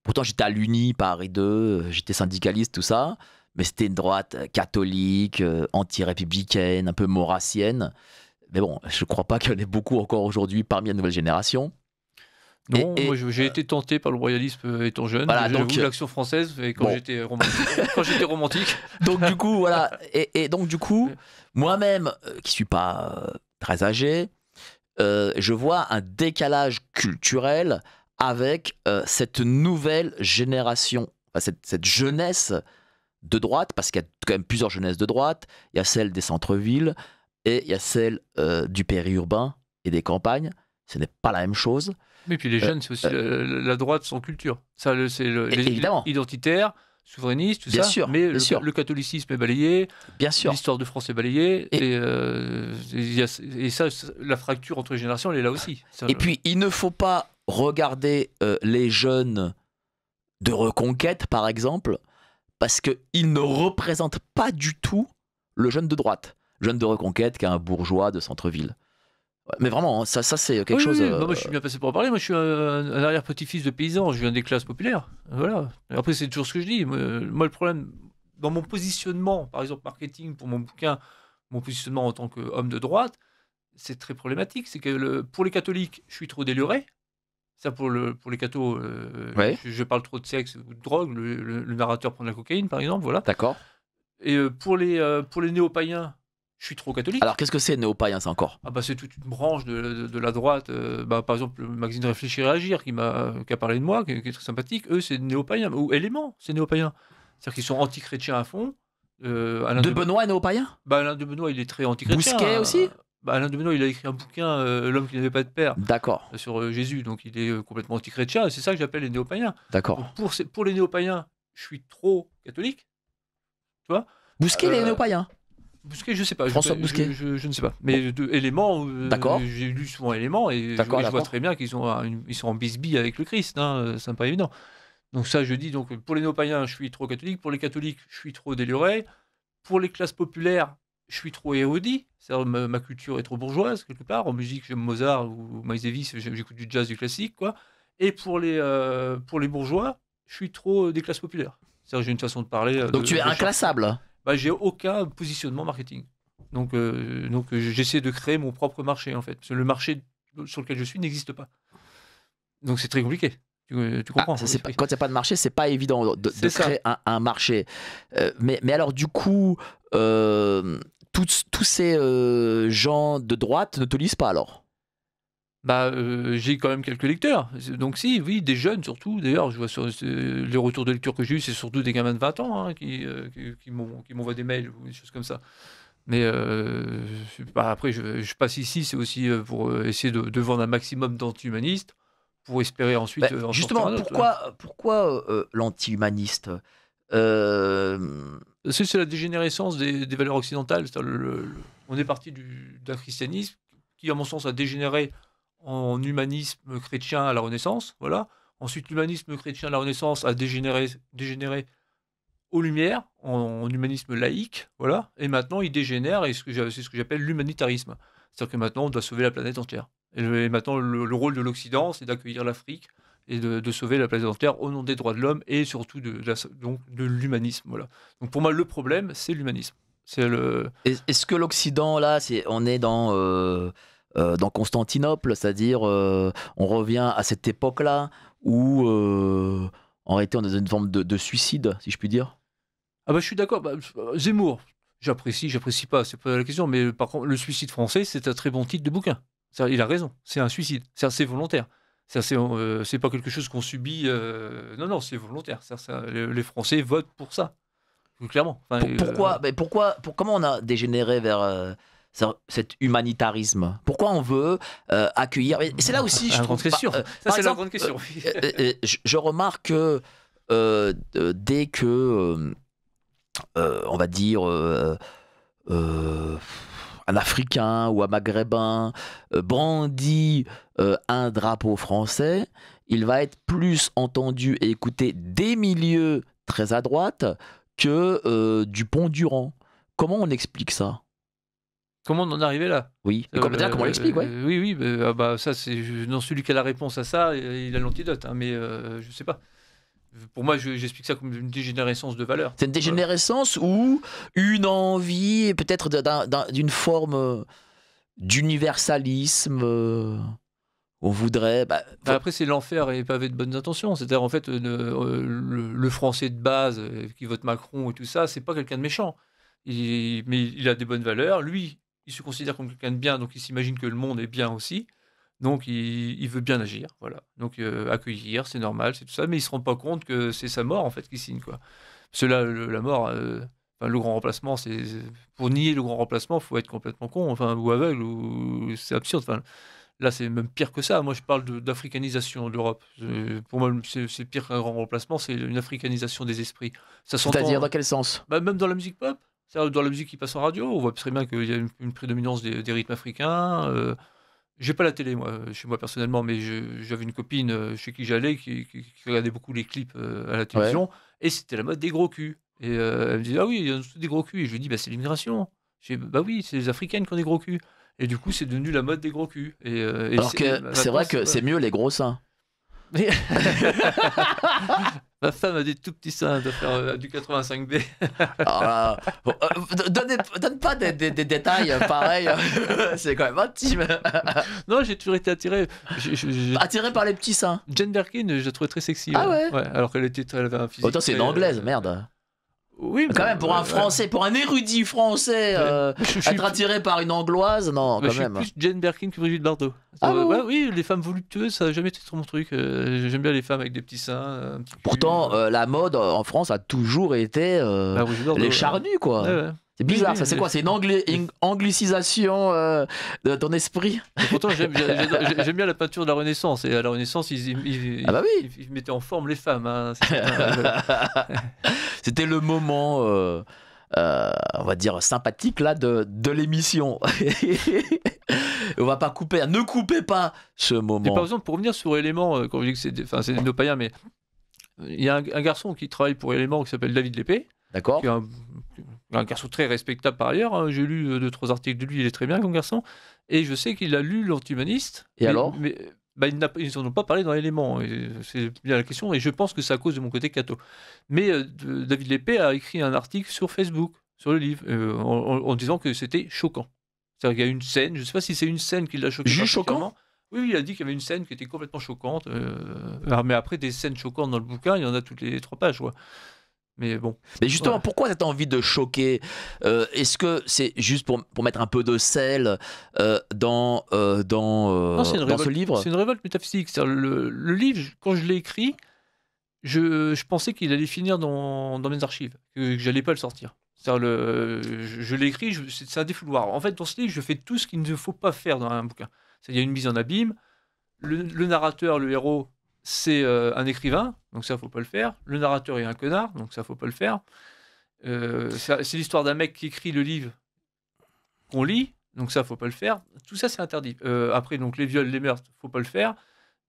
Pourtant, j'étais à l'Uni, Paris 2, j'étais syndicaliste, tout ça, mais c'était une droite catholique, anti-républicaine, un peu maurassienne. Mais bon, je ne crois pas qu'il y en ait beaucoup encore aujourd'hui parmi la nouvelle génération. Non, moi j'ai été tenté par le royalisme étant jeune. Voilà, j'ai voulu l'Action française quand j'étais romantique. Donc du coup, voilà. Et donc du coup, moi-même, qui suis pas très âgé, je vois un décalage culturel avec cette nouvelle génération, cette jeunesse de droite, parce qu'il y a quand même plusieurs jeunesses de droite. Il y a celle des centres-villes et il y a celle du périurbain et des campagnes. Ce n'est pas la même chose. Mais puis les jeunes, c'est aussi la droite sans culture. Ça, c'est identitaire, souverainiste, tout bien ça. Sûr, mais bien sûr. Le catholicisme est balayé. Bien sûr. L'histoire de France est balayée. Et ça, la fracture entre les générations, elle est là aussi. Puis, il ne faut pas regarder les jeunes de Reconquête, par exemple, parce qu'ils ne représentent pas du tout le jeune de droite. Le jeune de Reconquête qui est un bourgeois de centre-ville. Mais vraiment, ça c'est quelque chose. Non, moi, je suis bien passé pour en parler. Moi, je suis un arrière-petit-fils de paysan. Je viens des classes populaires. Voilà. Et après, c'est toujours ce que je dis. Moi, le problème, dans mon positionnement, par exemple, marketing pour mon bouquin, mon positionnement en tant qu'homme de droite, c'est très problématique. C'est que pour les catholiques, je suis trop déluré. Ça, pour les cathos, je parle trop de sexe ou de drogue. Le narrateur prend de la cocaïne, par exemple. Voilà. D'accord. Et pour les néo-païens, je suis trop catholique. Alors, qu'est-ce que c'est néo-païen, ça encore ? C'est toute une branche de la droite. Par exemple, le magazine Réfléchir et Agir qui a parlé de moi, qui est très sympathique. Eux, c'est néo-païen. Ou Élément, c'est néo-païen. C'est-à-dire qu'ils sont anti-chrétiens à fond. De Benoît est néo-païen ? Alain de Benoît, il est très anti-chrétien. Bousquet aussi ? Alain de Benoît, il a écrit un bouquin, L'homme qui n'avait pas de père. D'accord. Sur Jésus. Donc, il est complètement anti-chrétien. C'est ça que j'appelle les néo-païens. D'accord. Pour les néo-païens, je suis trop catholique. vois. Bousquet, les néo-païens. Bousquet, je sais pas. François Bousquet. Je ne sais pas. Mais Éléments, D'accord. j'ai lu souvent Éléments et je vois très bien qu'ils sont en bisbille avec le Christ. Hein, c'est pas évident. Donc ça, je dis, donc, pour les néo-païens, je suis trop catholique. Pour les catholiques, je suis trop déluré. Pour les classes populaires, je suis trop érudit. C'est-à-dire ma culture est trop bourgeoise, quelque part. En musique, j'aime Mozart ou Miles Davis, j'écoute du jazz, du classique, quoi. Et pour les bourgeois, je suis trop des classes populaires. C'est-à-dire j'ai une façon de parler. Donc tu es inclassable. J'ai aucun positionnement marketing. Donc j'essaie de créer mon propre marché, en fait. Parce que le marché sur lequel je suis n'existe pas. Donc c'est très compliqué. Tu comprends quand il n'y a pas de marché, c'est pas évident de créer un marché. Mais alors du coup, tous ces gens de droite ne te lisent pas alors? J'ai quand même quelques lecteurs. Donc oui, des jeunes surtout. D'ailleurs, je vois sur les retours de lecture que j'ai eu, c'est surtout des gamins de 20 ans hein, qui m'envoient des mails ou des choses comme ça. Mais après, je passe ici, c'est aussi pour essayer de vendre un maximum d'anti-humanistes, pour espérer ensuite en justement, sortir un autre, pourquoi l'anti-humaniste C'est la dégénérescence des valeurs occidentales. On est parti d'un christianisme qui, à mon sens, a dégénéré en humanisme chrétien à la Renaissance. Voilà. Ensuite, l'humanisme chrétien à la Renaissance a dégénéré aux Lumières, en humanisme laïque. Voilà. Et maintenant, il dégénère, et c'est ce que j'appelle l'humanitarisme. C'est-à-dire que maintenant, on doit sauver la planète entière. Et maintenant, le rôle de l'Occident, c'est d'accueillir l'Afrique et de sauver la planète entière au nom des droits de l'homme et surtout de l'humanisme. Voilà. Donc pour moi, le problème, c'est l'humanisme. Est-ce que l'Occident, là, on est dans Constantinople, c'est-à-dire on revient à cette époque-là où en réalité on est dans une forme de suicide, si je puis dire? Je suis d'accord. Zemmour, j'apprécie pas, c'est pas la question, mais par contre, le suicide français, c'est un très bon titre de bouquin. Il a raison, c'est un suicide, c'est volontaire. C'est pas quelque chose qu'on subit. Non, c'est volontaire. Les Français votent pour ça, clairement. Comment on a dégénéré vers cet humanitarisme? Pourquoi on veut accueillir? Et c'est là aussi, je trouve. C'est la grande question. Je remarque que dès que, on va dire, un Africain ou un Maghrébin brandit un drapeau français, il va être plus entendu et écouté des milieux très à droite que Dupont-Durand. Comment on explique ça? Comment on en est arrivé là? Oui, comment on l'explique, ouais. Oui, ça c'est non, celui qui a la réponse à ça, il a l'antidote, hein, mais je sais pas. Pour moi, j'explique ça comme une dégénérescence de valeurs. C'est une dégénérescence ou une envie, peut-être d'une forme d'universalisme. On voudrait. Après, c'est l'enfer et pavé de bonnes intentions. C'est-à-dire, en fait, le Français de base qui vote Macron et tout ça, c'est pas quelqu'un de méchant. Mais il a des bonnes valeurs. Lui, il se considère comme quelqu'un de bien, donc il s'imagine que le monde est bien aussi. Donc, il veut bien agir, voilà. Donc, accueillir, c'est normal, c'est tout ça, mais il se rend pas compte que c'est sa mort, en fait, qui signe, quoi. Parce que là, la mort, le grand remplacement, pour nier le grand remplacement, il faut être complètement con, ou aveugle, ou c'est absurde. Là, c'est même pire que ça. Moi, je parle d'africanisation de l'Europe. Pour moi, c'est pire qu'un grand remplacement, c'est une africanisation des esprits. C'est-à-dire, dans quel sens? Même dans la musique pop. C'est-à-dire, dans la musique qui passe en radio, on voit très bien qu'il y a une prédominance des rythmes africains. J'ai pas la télé, moi, chez moi personnellement, mais j'avais une copine chez qui j'allais qui regardait beaucoup les clips à la télévision, et c'était la mode des gros culs. Et elle me dit: ah oui, il y a des gros culs. Et je lui dis: c'est l'immigration. Je dis: oui, c'est les Africaines qui ont des gros culs. Et du coup, c'est devenu la mode des gros culs. Alors que c'est vrai que c'est mieux les gros seins. Ma femme a des tout petits seins, elle doit faire du 85B. Donne pas des détails pareils, c'est quand même intime. Non, j'ai toujours été attiré. Attiré par les petits seins. Jane Birkin, je la trouvais très sexy. Ah ouais, alors qu'elle avait un physique. Autant c'est une anglaise, merde. Oui, quand même, pour un Français, pour un érudit français, être attiré par une angloise, non, quand même. Je suis plus Jane Birkin que Brigitte Bardot. Oui, les femmes voluptueuses, ça n'a jamais été trop mon truc. J'aime bien les femmes avec des petits seins. Pourtant, la mode en France a toujours été les charnus, quoi. Ouais. C'est bizarre, ça. C'est quoi? C'est une anglicisation de ton esprit? Et pourtant, j'aime bien la peinture de la Renaissance. Et à la Renaissance, ils mettaient en forme les femmes. Hein. C'était le moment on va dire, sympathiques là, de l'émission. On va pas couper, ne coupez pas ce moment. Et par exemple, pour revenir sur Élément, quand je dis que c'est des no-païens, mais il y a un garçon qui travaille pour Élément qui s'appelle David Lépée. D'accord. Qui est un garçon très respectable par ailleurs. Hein. J'ai lu 2-3 articles de lui, il est très bien comme garçon. Et je sais qu'il a lu L'Antihumaniste. Et alors ils n'en ont pas parlé dans Élément. C'est bien la question. Et je pense que c'est à cause de mon côté catho. Mais David Lépée a écrit un article sur Facebook, sur le livre, en disant que c'était choquant. C'est-à-dire qu'il y a une scène, je ne sais pas si c'est une scène qui l'a choqué. Juste choquant ? Oui, il a dit qu'il y avait une scène qui était complètement choquante. Mais après, des scènes choquantes dans le bouquin, il y en a toutes les 3 pages. Ouais. Mais bon. Mais justement, pourquoi cette envie de choquer est-ce que c'est juste pour mettre un peu de sel dans ce livre ? C'est une révolte métaphysique. Le livre, quand je l'ai écrit, je pensais qu'il allait finir dans mes archives, que je n'allais pas le sortir. Je l'ai écrit, c'est un défouloir. En fait, dans ce livre, je fais tout ce qu'il ne faut pas faire dans un bouquin. Il y a une mise en abîme. Le narrateur, le héros, c'est un écrivain, donc ça, faut pas le faire. Le narrateur est un connard, donc ça, faut pas le faire. C'est l'histoire d'un mec qui écrit le livre qu'on lit, donc ça, faut pas le faire. Tout ça, c'est interdit. Après, donc les viols, les meurtres, faut pas le faire.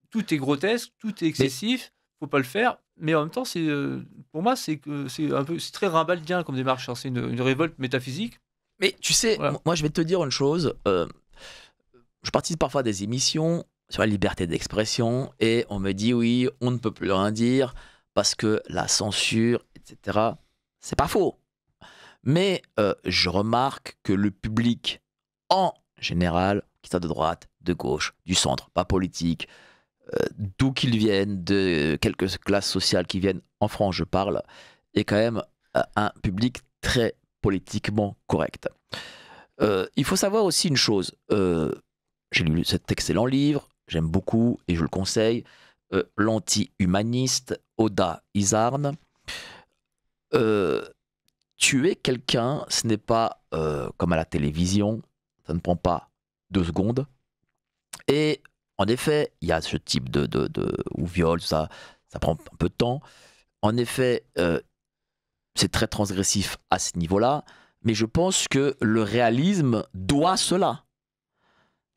Tout est grotesque, tout est excessif, faut pas le faire. Mais en même temps, pour moi, c'est très rimbaldien comme démarche. C'est une révolte métaphysique. Mais tu sais, moi, je vais te dire une chose. Je participe parfois à des émissions sur la liberté d'expression et on me dit oui, on ne peut plus rien dire parce que la censure, etc. C'est pas faux. Mais je remarque que le public, en général, qui soit de droite, de gauche, du centre, pas politique, d'où qu'ils viennent, de quelques classes sociales qui viennent, en France je parle, est quand même un public très politiquement correct. Il faut savoir aussi une chose. J'ai lu cet excellent livre, j'aime beaucoup et je le conseille, L'Anti-Humaniste, Oda Izarn. Tuer quelqu'un, ce n'est pas comme à la télévision, ça ne prend pas 2 secondes. Et en effet, il y a ce type ou viol, ça prend un peu de temps. En effet, c'est très transgressif à ce niveau-là, mais je pense que le réalisme doit cela.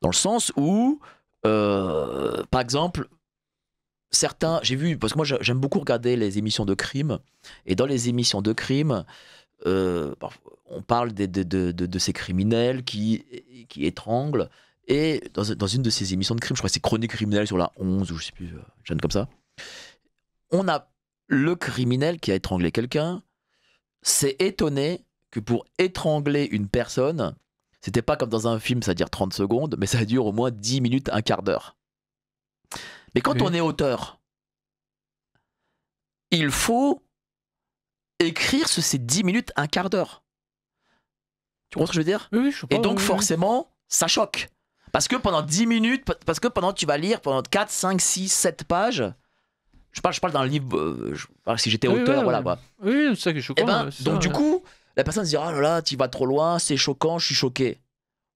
Dans le sens où, par exemple, certains, j'ai vu, parce que moi j'aime beaucoup regarder les émissions de crime, et dans les émissions de crime, on parle de ces criminels qui étranglent, et dans une de ces émissions de crime, je crois que c'est Chronique criminelle sur la 11, ou je sais plus, jeune comme ça, on a le criminel qui a étranglé quelqu'un, s'est étonné que pour étrangler une personne, c'était pas comme dans un film, ça dure 30 secondes, mais ça dure au moins 10 minutes, un quart d'heure. Mais quand on est auteur, il faut écrire ces 10 minutes, un quart d'heure. Tu comprends ce que je veux dire ? Oui, je sais pas. Et donc forcément, ça choque. Parce que pendant 10 minutes, tu vas lire pendant 4, 5, 6, 7 pages, je parle d'un livre, si j'étais auteur, voilà quoi. Oui, c'est ça qui est choquant. Donc du coup, la personne se dira, oh là là, tu vas trop loin, c'est choquant, je suis choqué.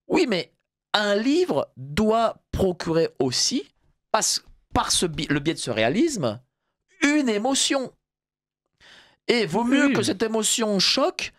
Oui, mais un livre doit procurer aussi, par le biais de ce réalisme, une émotion. Et vaut mieux que cette émotion choque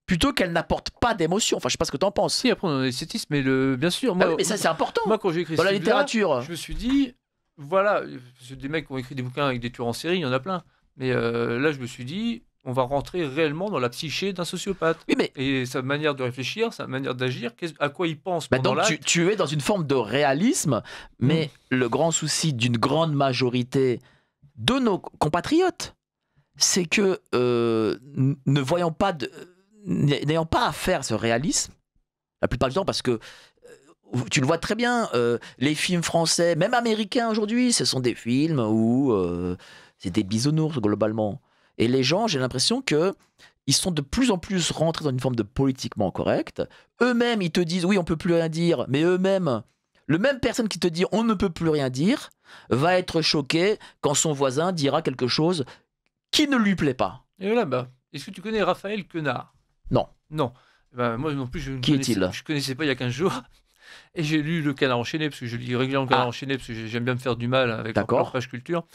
plutôt qu'elle n'apporte pas d'émotion. Enfin, je sais pas ce que tu en penses. Si, après, on a l'esthétisme, mais bien sûr. Moi, mais ça, c'est important. Moi, quand j'ai écrit dans la littérature, je me suis dit, voilà, des mecs qui ont écrit des bouquins avec des tueurs en série, il y en a plein. Mais là, je me suis dit, on va rentrer réellement dans la psyché d'un sociopathe. Oui, mais... Et sa manière de réfléchir, sa manière d'agir, à quoi il pense pendant l'acte. Donc tu es dans une forme de réalisme, mais le grand souci d'une grande majorité de nos compatriotes, c'est que n'ayant pas à faire ce réalisme, la plupart du temps, parce que tu le vois très bien, les films français, même américains aujourd'hui, ce sont des films où c'est des bisounours globalement. Et les gens, j'ai l'impression que ils sont de plus en plus rentrés dans une forme de politiquement correct. Eux-mêmes, ils te disent oui, on peut plus rien dire, mais eux-mêmes, le même personne qui te dit on ne peut plus rien dire, va être choqué quand son voisin dira quelque chose qui ne lui plaît pas. Et voilà, est-ce que tu connais Raphaël Quenard ? Non. Non. Moi non plus, je connaissais pas il y a 15 jours. Et j'ai lu Le Canard enchaîné, parce que je lis régulièrement Le Canard enchaîné, parce que j'aime bien me faire du mal avec leur page culture.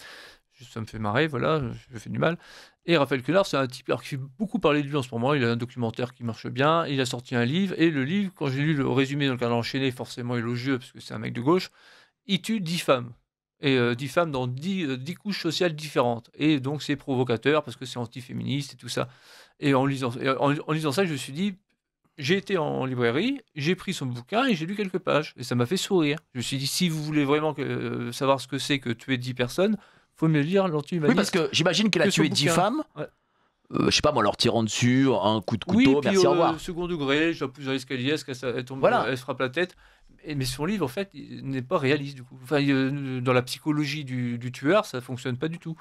ça me fait marrer, voilà, je fais du mal. Et Raphaël Quenard, c'est un type alors, qui fait beaucoup parler de lui en ce moment. Il a un documentaire qui marche bien. Il a sorti un livre. Et le livre, quand j'ai lu le résumé dans le cadre enchaîné, forcément élogieux, parce que c'est un mec de gauche, il tue 10 femmes. Et 10 femmes dans 10 couches sociales différentes. Et donc, c'est provocateur parce que c'est antiféministe et tout ça. Et en lisant ça, je me suis dit, j'ai été en librairie, j'ai pris son bouquin et j'ai lu quelques pages. Et ça m'a fait sourire. Je me suis dit, si vous voulez vraiment savoir ce que c'est que tuer 10 personnes, faut me lire l'anti-humaniste. Oui, parce que j'imagine qu'elle a tué 10 femmes. Ouais. Je sais pas, moi, leur tirant dessus, un coup de couteau, Oui, puis, merci, au revoir. Second degré, je la pousse dans l'escalier, elle tombe, Voilà. elle se frappe la tête. Mais son livre, en fait, il n'est pas réaliste, du coup. Enfin, dans la psychologie du tueur, ça fonctionne pas du tout.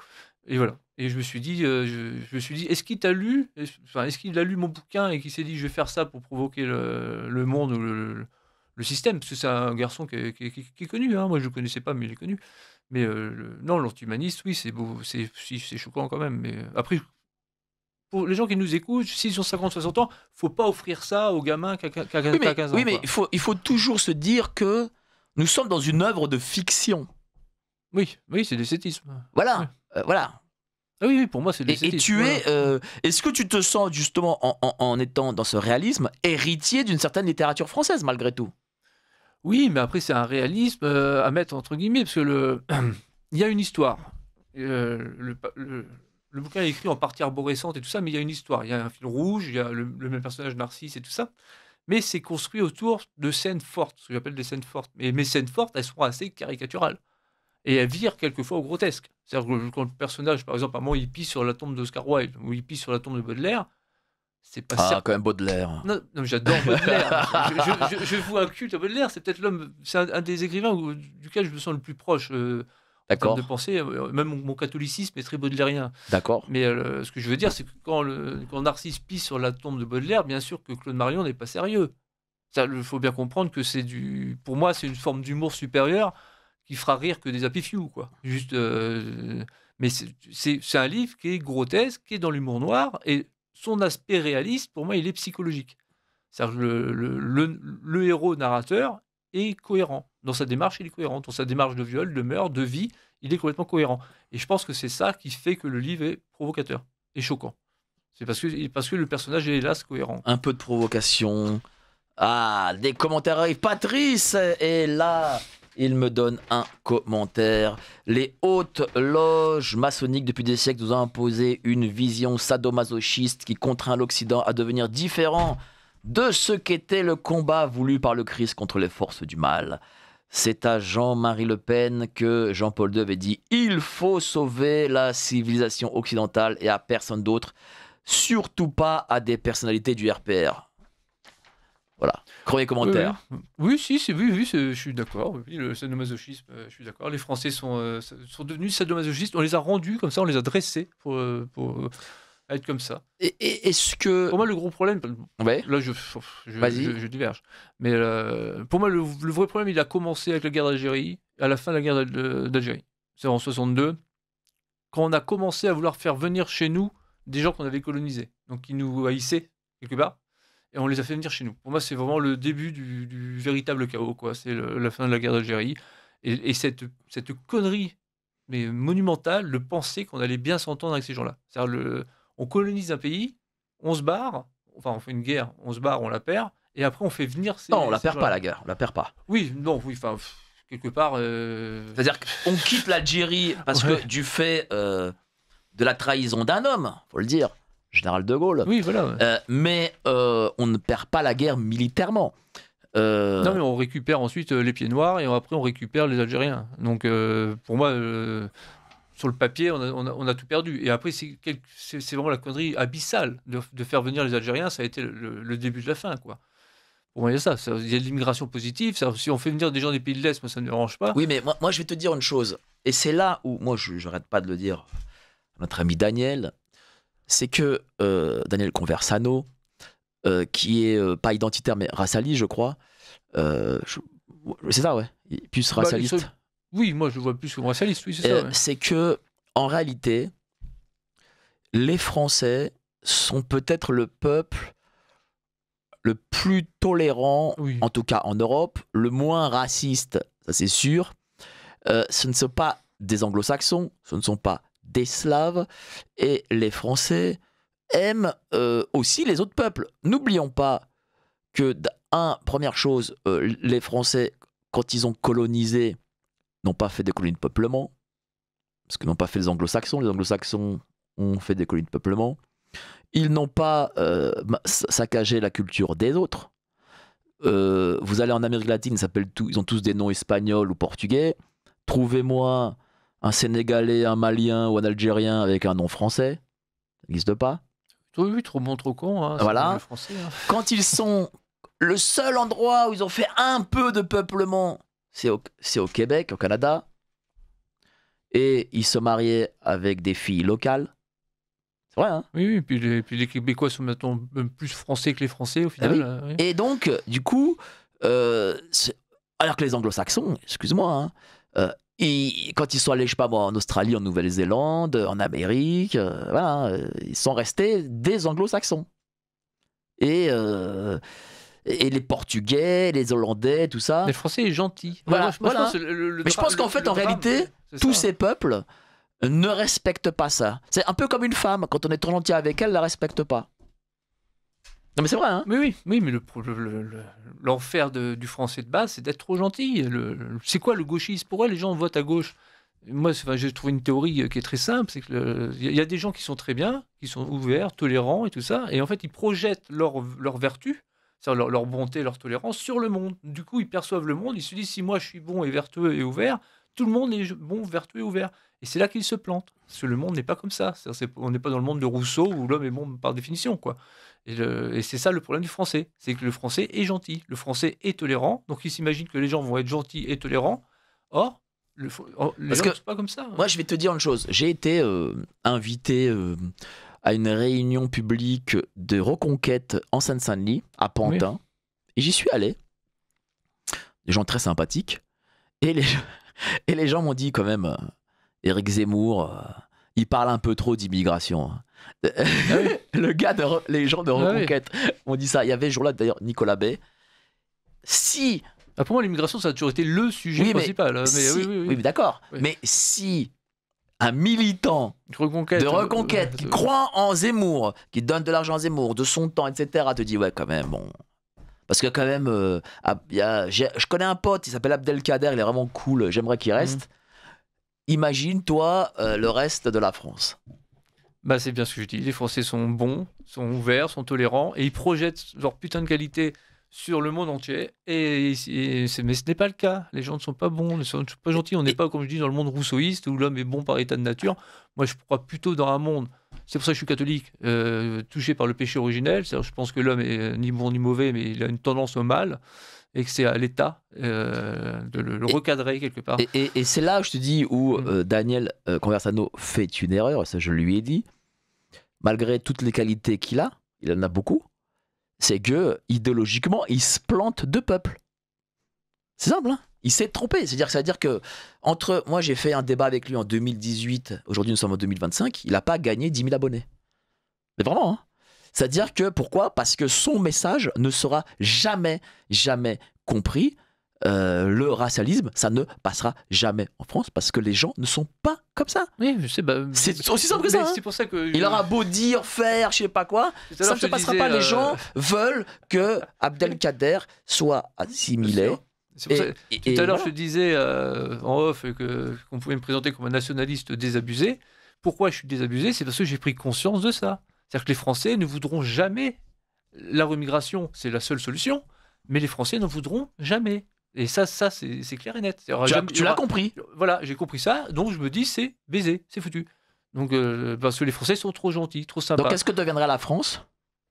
Et voilà. Et je me suis dit, est-ce qu'il t'a lu est-ce qu'il a lu mon bouquin et qu'il s'est dit, je vais faire ça pour provoquer le monde ou le système? Parce que c'est un garçon qui est connu, hein. Moi, je le connaissais pas, mais il est connu. Mais non, l'anti-humaniste, oui, c'est beau, c'est choquant quand même. Mais après, pour les gens qui nous écoutent, s'ils ont 50-60 ans, faut pas offrir ça aux gamins qui a 15 ans. Oui, mais il faut toujours se dire que nous sommes dans une œuvre de fiction. Oui, c'est l'esthétisme. Voilà, voilà. Ah oui, pour moi, c'est l'esthétisme. Et tu es... est-ce que tu te sens, justement, en étant dans ce réalisme, héritier d'une certaine littérature française, malgré tout? Oui, mais après, c'est un réalisme à mettre entre guillemets, parce que il y a une histoire. Le bouquin est écrit en partie arborescente et tout ça, mais il y a une histoire. Il y a un fil rouge, il y a le même personnage Narcisse et tout ça. Mais c'est construit autour de scènes fortes, ce que j'appelle des scènes fortes. Mais mes scènes fortes, elles sont assez caricaturales. Et elles virent quelquefois au grotesque. C'est-à-dire que quand le personnage, par exemple, à un moment, il pisse sur la tombe d'Oscar Wilde, ou il pisse sur la tombe de Baudelaire, c'est pas Ah, certain. quand même Baudelaire. Non, mais j'adore Baudelaire. je voue un culte à Baudelaire. C'est peut-être c'est un des écrivains duquel je me sens le plus proche. En termes de pensée, même mon catholicisme est très baudelairien. D'accord. Mais ce que je veux dire, c'est que quand Narcisse pisse sur la tombe de Baudelaire, bien sûr que Claude Marion n'est pas sérieux. Il faut bien comprendre que pour moi, c'est une forme d'humour supérieur qui fera rire que des Happy Few, quoi. Juste, mais c'est un livre qui est grotesque, qui est dans l'humour noir, et son aspect réaliste, pour moi, il est psychologique. C'est-à-dire que le héros narrateur est cohérent. Dans sa démarche, il est cohérent. Dans sa démarche de viol, de meurtre, de vie, il est complètement cohérent. Et je pense que c'est ça qui fait que le livre est provocateur et choquant. C'est parce que le personnage est, hélas, cohérent. Un peu de provocation. Ah, des commentaires arrivent. Patrice est là. Il me donne un commentaire. Les hautes loges maçonniques depuis des siècles nous ont imposé une vision sadomasochiste qui contraint l'Occident à devenir différent de ce qu'était le combat voulu par le Christ contre les forces du mal. C'est à Jean-Marie Le Pen que Jean-Paul II avait dit « Il faut sauver la civilisation occidentale et à personne d'autre, surtout pas à des personnalités du RPR. » Voilà, premier commentaire. Oui, je suis d'accord. Oui, le sadomasochisme, je suis d'accord. Les Français sont devenus sadomasochistes. On les a rendus comme ça, on les a dressés pour être comme ça. Et est-ce que... Pour moi, le gros problème... Ouais. Là, je diverge. Mais pour moi, le vrai problème, il a commencé avec la guerre d'Algérie, à la fin de la guerre d'Algérie. C'est en 62, quand on a commencé à vouloir faire venir chez nous des gens qu'on avait colonisés. Donc, qui nous haïssaient, quelque part. Et on les a fait venir chez nous. Pour moi, c'est vraiment le début du véritable chaos, quoi. C'est la fin de la guerre d'Algérie. Et cette connerie, mais monumentale, de penser qu'on allait bien s'entendre avec ces gens-là. C'est-à-dire, on colonise un pays, on se barre, enfin, on fait une guerre, on se barre, on la perd, et après, on fait venir ces... Non, on la perd pas, la guerre. On la perd pas. Oui, enfin, quelque part... C'est-à-dire qu'on quitte l'Algérie parce que du fait de la trahison d'un homme, faut le dire, Général de Gaulle. Oui, voilà. Mais on ne perd pas la guerre militairement. Non, mais on récupère ensuite les pieds noirs et après on récupère les Algériens. Donc pour moi, sur le papier, on a tout perdu. Et après, c'est vraiment la connerie abyssale de faire venir les Algériens. Ça a été le début de la fin, quoi. Pour moi, il y a ça. Il y a de l'immigration positive. Si on fait venir des gens des pays de l'Est, moi, ça ne me dérange pas. Oui, mais moi, je vais te dire une chose. Et c'est là où, moi, je n'arrête pas de le dire à notre ami Daniel. C'est que Daniel Conversano, qui est pas identitaire mais racialiste, je crois. C'est ça, ouais. Plus racialiste. Oui, moi je le vois plus comme racialiste, oui, c'est ça. Ouais. C'est que, en réalité, les Français sont peut-être le peuple le plus tolérant, oui. En tout cas en Europe, le moins raciste, ça c'est sûr. Ce ne sont pas des anglo-saxons, ce ne sont pas des Slaves, et les Français aiment aussi les autres peuples. N'oublions pas que, première chose, les Français, quand ils ont colonisé, n'ont pas fait des colonies de peuplement, parce qu'ils n'ont pas fait les anglo-saxons. Les anglo-saxons ont fait des colonies de peuplement. Ils n'ont pas saccagé la culture des autres. Vous allez en Amérique latine, ils ont tous des noms espagnols ou portugais. Trouvez-moi un Sénégalais, un Malien ou un Algérien avec un nom français. Ça n'existe pas. Oui, trop bon, trop con. Hein, voilà. Le français, hein. Quand ils sont... Le seul endroit où ils ont fait un peu de peuplement, c'est au Québec, au Canada. Et ils se mariaient avec des filles locales. C'est vrai, hein? Oui, puis les Québécois sont maintenant même plus français que les Français, au final. Ah oui. Oui. Et donc, du coup, alors que les anglo-saxons, excuse-moi, hein, quand ils sont allés, je sais pas moi, en Australie, en Nouvelle-Zélande, en Amérique, voilà, ils sont restés des anglo-saxons. Et les Portugais, les Hollandais, tout ça. Les Français est gentil. Voilà, moi, voilà. Mais je pense qu'en fait, en réalité, tous ces peuples ne respectent pas ça. C'est un peu comme une femme. Quand on est trop gentil avec elle, elle la respecte pas. Non mais c'est vrai, hein. Oui, mais l'enfer du français de base, c'est d'être trop gentil. C'est quoi le gauchisme? Pourquoi les gens votent à gauche? Moi, j'ai trouvé une théorie qui est très simple, c'est que y a des gens qui sont très bien, qui sont ouverts, tolérants et tout ça, et en fait, ils projettent leur vertu, c'est-à-dire leur bonté, leur tolérance sur le monde. Du coup, ils perçoivent le monde, ils se disent, si moi je suis bon et vertueux et ouvert, tout le monde est bon, vertueux et ouvert. Et c'est là qu'ils se plantent, parce que le monde n'est pas comme ça. On n'est pas dans le monde de Rousseau où l'homme est bon par définition, quoi. Et c'est ça le problème du français, c'est que le français est gentil, le français est tolérant, donc il s'imagine que les gens vont être gentils et tolérants. Or, les gens ne sont pas comme ça. Moi, je vais te dire une chose. J'ai été invité à une réunion publique de Reconquête en Seine-Saint-Denis, à Pantin, oui. Et j'y suis allé. Des gens très sympathiques. Et les gens m'ont dit quand même, Éric Zemmour, il parle un peu trop d'immigration. Ah oui. Les gens de Reconquête m'ont dit ça. Il y avait ce jour-là d'ailleurs Nicolas Bay. Pour moi, l'immigration, ça a toujours été le sujet principal. Oui, mais d'accord. Oui. Mais si un militant de Reconquête qui croit en Zemmour, qui donne de l'argent à Zemmour, de son temps, etc., te dit, ouais, quand même, bon. Parce que quand même, je connais un pote, il s'appelle Abdelkader, il est vraiment cool, j'aimerais qu'il reste. Imagine, toi, le reste de la France. Bah, c'est bien ce que je dis. Les Français sont bons, sont ouverts, sont tolérants, et ils projettent leur putain de qualité sur le monde entier. Mais ce n'est pas le cas. Les gens ne sont pas bons, ne sont pas gentils. On n'est pas, comme je dis, dans le monde rousseauiste où l'homme est bon par état de nature. Moi, je crois plutôt dans un monde, c'est pour ça que je suis catholique, touché par le péché originel. C'est-à-dire, je pense que l'homme est ni bon ni mauvais, mais il a une tendance au mal. Et que c'est à l'État de le recadrer quelque part. Et c'est là, je te dis, où Daniel Conversano fait une erreur, ça je lui ai dit. Malgré toutes les qualités qu'il a, il en a beaucoup, c'est que, idéologiquement, il se plante de peuple. C'est simple, hein. Il s'est trompé. C'est-à-dire que, moi j'ai fait un débat avec lui en 2018, aujourd'hui nous sommes en 2025, il n'a pas gagné 10 000 abonnés. Mais vraiment, hein. C'est-à-dire que, pourquoi? Parce que son message ne sera jamais compris. Le racialisme, ça ne passera jamais en France parce que les gens ne sont pas comme ça. Oui, je sais. C'est aussi simple que ça. Hein. C'est pour ça que il aura beau dire, faire, je sais pas quoi, ça ne se passera pas. Les gens veulent que Abdelkader soit assimilé. C'est pour ça, tout à l'heure, je te disais en off qu'on pouvait me présenter comme un nationaliste désabusé. Pourquoi je suis désabusé? C'est parce que j'ai pris conscience de ça. C'est-à-dire que les Français ne voudront jamais la remigration, c'est la seule solution, mais les Français n'en voudront jamais. Et ça c'est clair et net. Tu l'as compris. Voilà, j'ai compris ça, donc je me dis c'est baisé, c'est foutu. Donc parce que les Français sont trop gentils, trop sympas. Donc qu'est-ce que deviendra la France?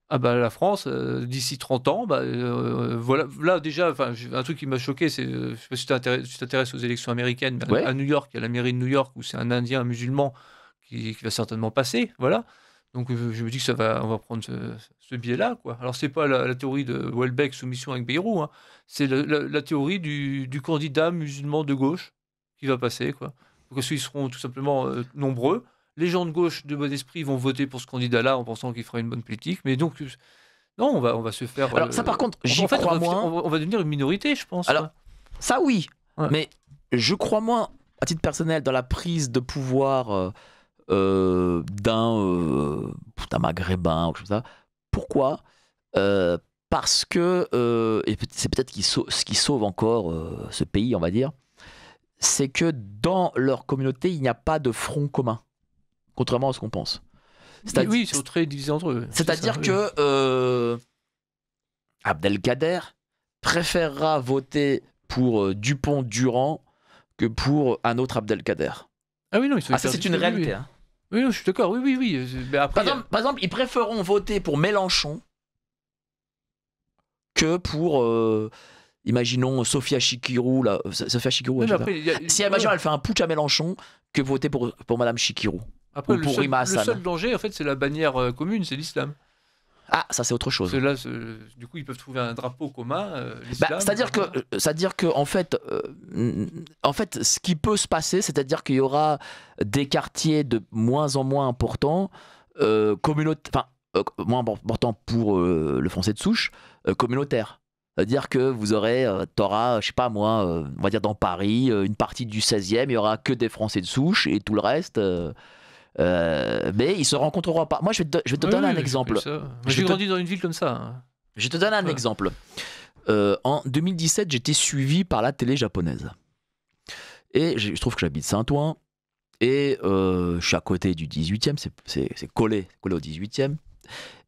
Ah bah la France, d'ici 30 ans, voilà, là déjà, un truc qui m'a choqué, c'est, je sais pas si tu t'intéresses aux élections américaines, mais à New York, il y a la mairie de New York où c'est un Indien, un musulman qui va certainement passer, voilà. Donc je me dis que on va prendre ce biais-là, quoi. Alors c'est pas la théorie de Houellebecq, soumission avec Bayrou, hein. C'est la théorie du candidat musulman de gauche qui va passer, quoi. Parce qu'ils seront tout simplement nombreux. Les gens de gauche de bon esprit vont voter pour ce candidat-là en pensant qu'il fera une bonne politique, mais donc non, on va se faire. Alors ça par contre, j'y crois moins. On va devenir une minorité, je pense. Alors ça oui, mais je crois moins à titre personnel dans la prise de pouvoir d'un maghrébin ou comme ça. Pourquoi? Parce que, et c'est peut-être ce qui sauve encore ce pays, on va dire, c'est que dans leur communauté, il n'y a pas de front commun, contrairement à ce qu'on pense. Oui, ils sont très divisés entre eux. C'est-à-dire que Abdelkader préférera voter pour Dupont-Durand que pour un autre Abdelkader. Ah oui, non, ils sont ça c'est une réalité. Hein. Oui, non, je suis d'accord, oui. Mais après, par exemple, ils préféreront voter pour Mélenchon que pour, imaginons, Sophia Chikirou. Sophia Chikirou, si imaginons, elle fait un putsch à Mélenchon, que voter pour Madame Chikirou. Après, ou pour Rima Hassan. Le seul danger, en fait, c'est la bannière commune, c'est l'islam. Ah, ça c'est autre chose. Là, du coup, ils peuvent trouver un drapeau commun. L'islam, c'est-à-dire que en fait, ce qui peut se passer, c'est-à-dire qu'il y aura des quartiers de moins en moins importants, moins importants pour le français de souche, communautaires. C'est-à-dire que vous t'auras, je sais pas moi, on va dire dans Paris, une partie du 16e, il y aura que des français de souche et tout le reste. Mais ils se rencontreront pas. Moi, je vais te donner un exemple. J'ai grandi dans une ville comme ça. Hein. Je te donne un exemple. En 2017, j'étais suivi par la télé japonaise. Et je trouve que j'habite Saint-Ouen. Et je suis à côté du 18e. C'est collé au 18e.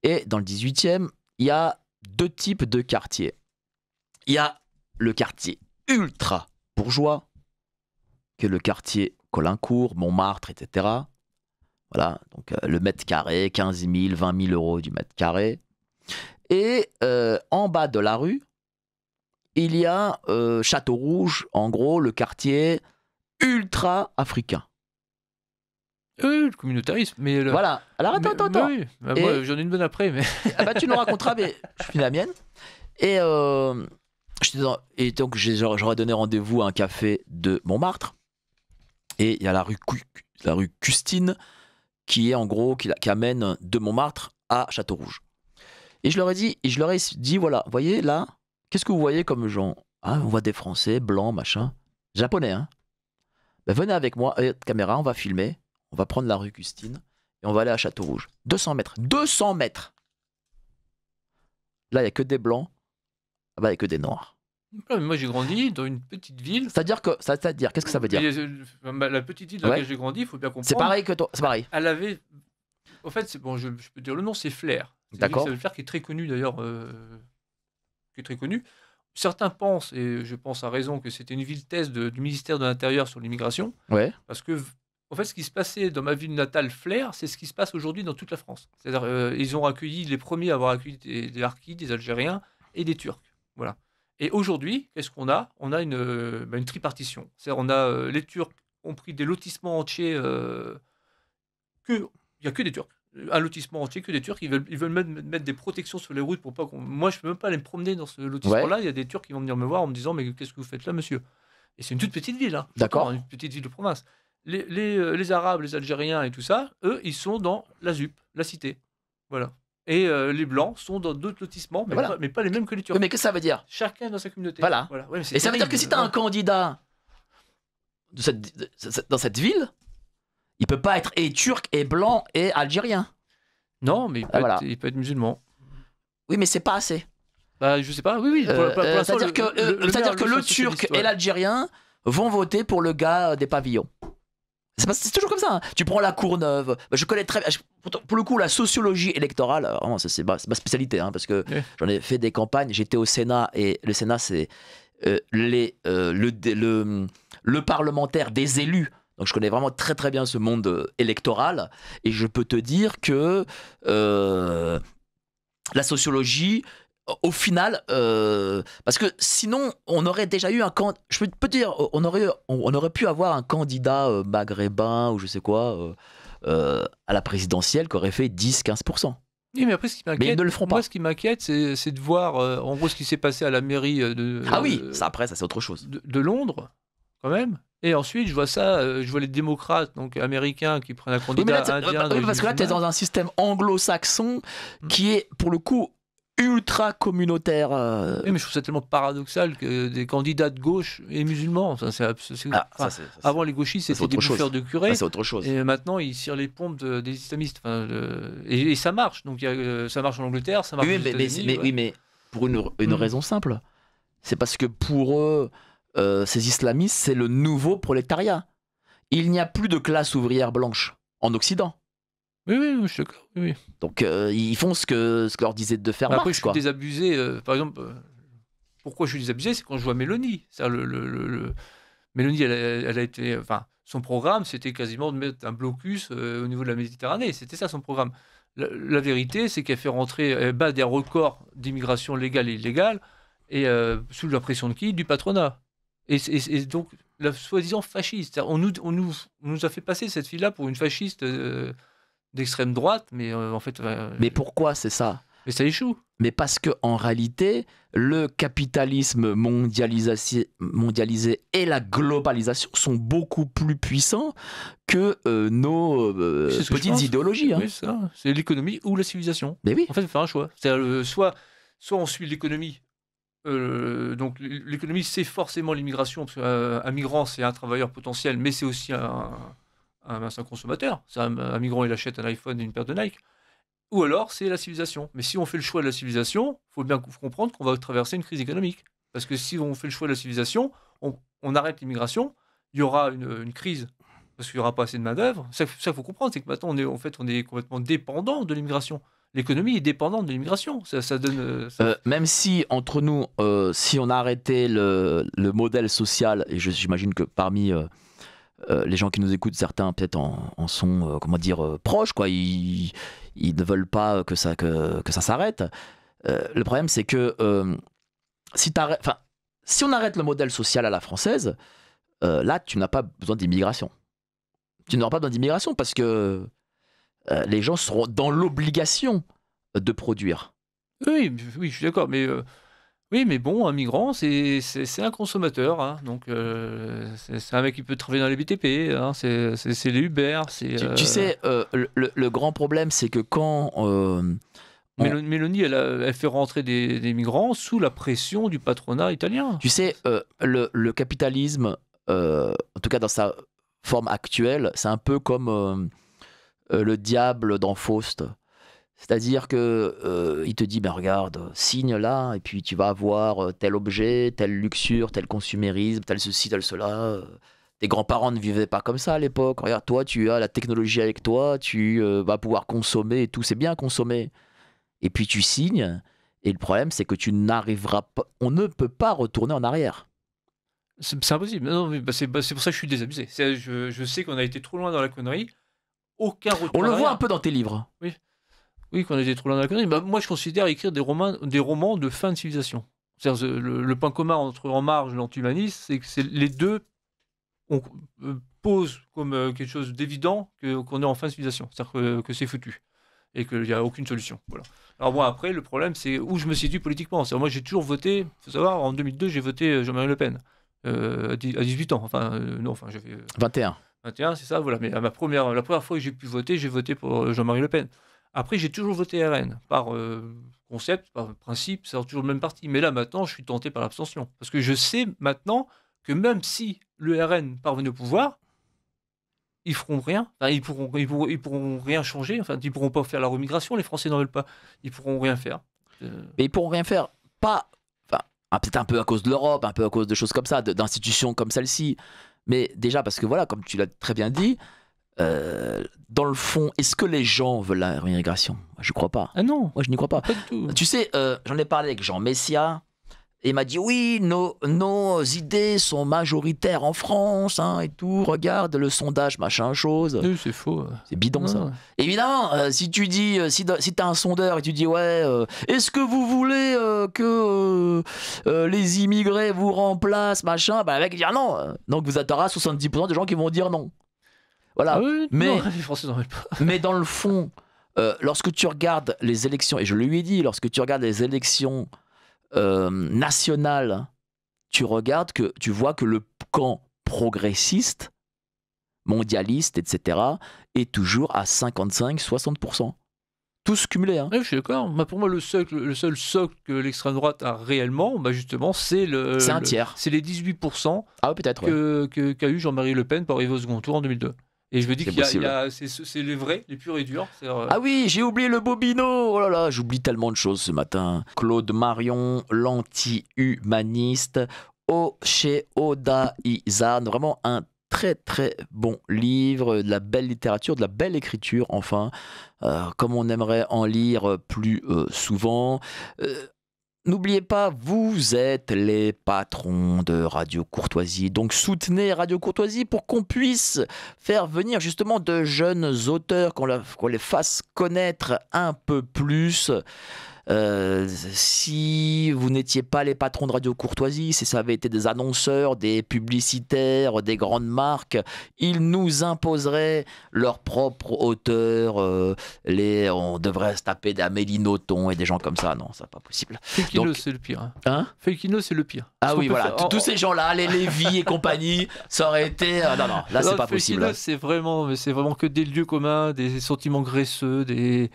Et dans le 18e, il y a deux types de quartiers. Il y a le quartier ultra bourgeois, qui est le quartier Colincourt, Montmartre, etc. Voilà, donc le mètre carré, 15 000, 20 000 euros du mètre carré. Et en bas de la rue, il y a Château-Rouge, en gros, le quartier ultra africain. Oui, le communautarisme. Mais voilà, alors attends. Oui. Moi, j'en ai une bonne après. Mais... tu nous raconteras, mais je finis la mienne. Et donc, j'aurais donné rendez-vous à un café de Montmartre. Et il y a la rue Custine, qui est en gros, qui amène de Montmartre à Château-Rouge. Et je leur ai dit, voilà, voyez là, qu'est-ce que vous voyez comme gens? Ah, on voit des Français, blancs, machin, japonais, hein. Ben, venez avec moi, caméra, on va filmer, on va prendre la rue Custine et on va aller à Château-Rouge. 200 mètres. 200 mètres. Là, il n'y a que des blancs, là-bas, il n'y a que des noirs. Ouais, moi, j'ai grandi dans une petite ville. C'est-à-dire, qu'est-ce que ça veut dire? La petite ville dans laquelle j'ai grandi, il faut bien comprendre. C'est pareil que toi, c'est pareil. Elle avait. En fait, je peux dire le nom, c'est Flair. D'accord. C'est Flair qui est très connu d'ailleurs. Qui est très connu. Certains pensent, et je pense à raison, que c'était une ville thèse du ministère de l'Intérieur sur l'immigration. Ouais. Parce que, en fait, ce qui se passait dans ma ville natale, Flair, c'est ce qui se passe aujourd'hui dans toute la France. C'est-à-dire, ils ont accueilli, les premiers à avoir accueilli des Harkis, des Algériens et des Turcs. Voilà. Et aujourd'hui, qu'est-ce qu'on a? On a une tripartition. C'est-à-dire, on a les Turcs ont pris des lotissements entiers. Il n'y a que des Turcs. Un lotissement entier, que des Turcs. Ils veulent mettre des protections sur les routes pour pas qu'on. Moi, je peux même pas aller me promener dans ce lotissement-là. Il y a des Turcs qui vont venir me voir en me disant mais qu'est-ce que vous faites là, monsieur? Et c'est une toute petite ville, hein. D'accord. Une petite ville de province. Les Arabes, les Algériens et tout ça, eux, ils sont dans la ZUP, la cité. Voilà. Et les Blancs sont dans d'autres lotissements, mais pas les mêmes que les Turcs. Mais qu'est-ce que ça veut dire? Chacun dans sa communauté. Voilà. Ouais, et ça veut dire que si tu as un candidat dans cette ville, il peut pas être et turc, et blanc, et algérien. Non, mais il peut être musulman. Oui, mais c'est pas assez. Bah, je sais pas, oui. C'est-à-dire que le turc et l'algérien vont voter pour le gars des pavillons. C'est toujours comme ça. Hein. Tu prends la Courneuve. Je connais très bien. Pour le coup, la sociologie électorale, vraiment, c'est ma spécialité, hein, parce que j'en ai fait des campagnes. J'étais au Sénat, et le Sénat, c'est le parlementaire des élus. Donc je connais vraiment très très bien ce monde électoral, et je peux te dire que la sociologie, au final, parce que sinon on aurait déjà eu je peux te dire, on aurait pu avoir un candidat maghrébin ou je sais quoi à la présidentielle qui aurait fait 10-15%. Oui, mais après, ce qui m'inquiète, ils ne le feront pas. Moi, ce qui m'inquiète, c'est de voir en gros ce qui s'est passé à la mairie de. Ah oui, ça c'est autre chose. De Londres, quand même. Et ensuite, je vois les démocrates donc américains qui prennent un candidat indien. Parce que là, tu es dans un système anglo-saxon qui est, pour le coup, ultra communautaire. Oui, mais je trouve ça tellement paradoxal que des candidats de gauche et musulmans, enfin, avant les gauchistes c'était des bouffeurs de curés, c'est autre chose. Et maintenant ils cirent les pompes des islamistes. Enfin, et ça marche. Donc ça marche en Angleterre, ça marche aux États-Unis. Oui, mais pour une raison simple. C'est parce que pour eux, ces islamistes, c'est le nouveau prolétariat. Il n'y a plus de classe ouvrière blanche en Occident. Oui, je suis d'accord. Oui. Donc ils font ce que leur disait de faire Marx. Après, je suis désabusé. Par exemple, pourquoi je suis désabusé, c'est quand je vois Mélanie. Mélanie, elle a été... Enfin, son programme, c'était quasiment de mettre un blocus au niveau de la Méditerranée. C'était ça son programme. La vérité, c'est qu'elle fait rentrer, elle bat des records d'immigration légale et illégale, et sous la pression de qui? Du patronat. Et donc, la soi-disant fasciste. On nous a fait passer cette fille-là pour une fasciste d'extrême droite, mais en fait... mais pourquoi c'est ça? Mais ça échoue. Mais parce qu'en réalité, le capitalisme mondialisé et la globalisation sont beaucoup plus puissants que nos petites idéologies. Oui, c'est l'économie ou la civilisation. Mais oui. En fait, il faut faire un choix. C'est-à-dire, soit on suit l'économie. Donc l'économie, c'est forcément l'immigration, parce qu'un migrant, c'est un travailleur potentiel, mais c'est aussi un consommateur. Un migrant, il achète un iPhone et une paire de Nike. Ou alors, c'est la civilisation. Mais si on fait le choix de la civilisation, il faut bien comprendre qu'on va traverser une crise économique. Parce que si on fait le choix de la civilisation, on arrête l'immigration, il y aura une crise, parce qu'il n'y aura pas assez de main-d'œuvre. Ça, il faut comprendre, c'est que maintenant, on est complètement dépendant de l'immigration. L'économie est dépendante de l'immigration. Ça donne. Même si, entre nous, si on arrêtait le modèle social, et j'imagine que parmi les gens qui nous écoutent, certains peut-être en sont proches, quoi. Ils ne veulent pas que ça s'arrête. Le problème, c'est que si on arrête le modèle social à la française, là, tu n'as pas besoin d'immigration. Tu n'auras pas besoin d'immigration parce que les gens seront dans l'obligation de produire. Oui, je suis d'accord, mais oui, mais bon, un migrant, c'est un consommateur, hein, donc c'est un mec qui peut travailler dans les BTP, hein, c'est les Uber, Tu sais, le grand problème, c'est que quand Mélanie, elle fait rentrer des migrants sous la pression du patronat italien. Tu sais, le capitalisme, en tout cas dans sa forme actuelle, c'est un peu comme le diable dans Faust. C'est-à-dire que il te dit, ben regarde, signe là, et puis tu vas avoir tel objet, telle luxure, tel consumérisme, tel ceci, tel cela. Tes grands-parents ne vivaient pas comme ça à l'époque. Regarde, toi, tu as la technologie avec toi, tu vas pouvoir consommer et tout, c'est bien consommer. Et puis tu signes, et le problème, c'est que tu n'arriveras pas, on ne peut pas retourner en arrière. C'est impossible. Non, mais c'est pour ça que je suis désabusé. Je sais qu'on a été trop loin dans la connerie. Aucun retour On en le arrière. voit un peu dans tes livres. Oui, qu'on a été trop loin dans la connerie. Bah, moi, je considère écrire des romans de fin de civilisation. C'est-à-dire, le point commun entre En Marge et l'anti-humanisme, c'est que les deux posent comme quelque chose d'évident qu'on est en fin de civilisation. C'est-à-dire que c'est foutu. Et qu'il n'y a aucune solution. Voilà. Alors moi, après, le problème, c'est où je me situe politiquement. C'est-à-dire, moi, j'ai toujours voté, il faut savoir, en 2002, j'ai voté Jean-Marie Le Pen. À 18 ans. J'avais... 21. 21, c'est ça, voilà. Mais la première fois que j'ai pu voter, j'ai voté pour Jean-Marie Le Pen. Après, j'ai toujours voté RN, par concept, par principe, c'est toujours le même parti. Mais là, maintenant, je suis tenté par l'abstention. Parce que je sais maintenant que même si le RN parvenait au pouvoir, ils feront rien. Enfin, ils pourront rien changer. Enfin, ils pourront pas faire la remigration. Les Français n'en veulent pas. Ils pourront rien faire. Mais ils pourront rien faire. Pas. Enfin, peut-être un peu à cause de l'Europe, un peu à cause de choses comme ça, d'institutions comme celle-ci. Mais déjà, parce que voilà, comme tu l'as très bien dit, dans le fond, est-ce que les gens veulent la rémigration? Je crois pas. Ah non. Moi, je n'y crois pas. Pas du tout. Tu sais, j'en ai parlé avec Jean Messia. Et il m'a dit, oui, nos idées sont majoritaires en France, hein, et tout. Regarde le sondage, machin chose. Oui, c'est faux. C'est bidon, Non. ça. Évidemment, si tu dis, si t'as un sondeur et tu dis, ouais, est-ce que vous voulez que les immigrés vous remplacent, machin, bah, le mec il dit, ah non. Donc vous attendrez 70% des gens qui vont dire non. Voilà. Ah oui, mais, non, les Français n'en veulent pas. mais dans le fond, lorsque tu regardes les élections, et je lui ai dit, lorsque tu regardes les élections nationales, tu vois que le camp progressiste, mondialiste, etc., est toujours à 55-60%. tous cumulés. Hein. Ouais, je suis d'accord. Bah, pour moi, le seul socle que l'extrême droite a réellement, bah, justement, c'est C'est un tiers. c'est les 18% Ah ouais, peut-être, ouais. qu'a eu Jean-Marie Le Pen pour arriver au second tour en 2002. Et je me dis C'est qu'il y a, possible. c'est les vrais, les purs et durs. Ah oui, j'ai oublié le Bobino. Oh là là, j'oublie tellement de choses ce matin. Claude Marion, l'anti-humaniste, chez Oda Izan. Vraiment un très très bon livre, de la belle littérature, de la belle écriture, enfin, comme on aimerait en lire plus souvent. N'oubliez pas, vous êtes les patrons de Radio Courtoisie, donc soutenez Radio Courtoisie pour qu'on puisse faire venir justement de jeunes auteurs, qu'on les fasse connaître un peu plus. Si vous n'étiez pas les patrons de Radio Courtoisie, si ça avait été des annonceurs, des publicitaires, des grandes marques, ils nous imposeraient leurs propres auteurs. On devrait se taper des Amélie Nothomb et des gens comme ça. Non, c'est pas possible. Fekino, Donc- c'est le pire. Hein Fekino, c'est le pire. Ah Parce oui, qu'on peut voilà. faire- Tous ces gens-là, les Lévy et compagnie, ça aurait été. Non, non, là, c'est Non, pas Fekino, possible. c'est vraiment que des lieux communs, des sentiments graisseux, des.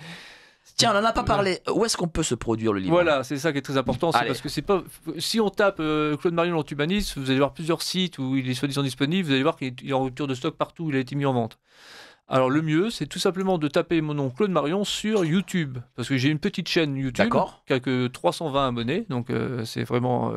Tiens, on n'en a pas parlé. Où est-ce qu'on peut se produire le livre? Voilà, c'est ça qui est très important, c'est Allez. parce que c'est pas. Si on tape Claude Marion l'anti-humaniste, vous allez voir plusieurs sites où il est soi-disant disponible, vous allez voir qu'il est en rupture de stock partout où il a été mis en vente. Alors le mieux, c'est tout simplement de taper mon nom Claude Marion sur YouTube, parce que j'ai une petite chaîne YouTube D'accord. qui a que 320 abonnés, donc c'est vraiment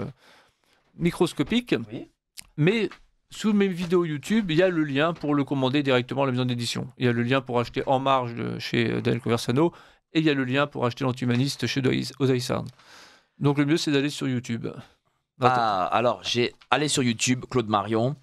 microscopique. Oui. Mais sous mes vidéos YouTube, il y a le lien pour le commander directement à la maison d'édition. Il y a le lien pour acheter En Marge chez Daniel Conversano, et il y a le lien pour acheter l'anti-humaniste chez Odaïsarn. Donc le mieux, c'est d'aller sur YouTube. Ah, alors, allez sur YouTube, Claude Marion.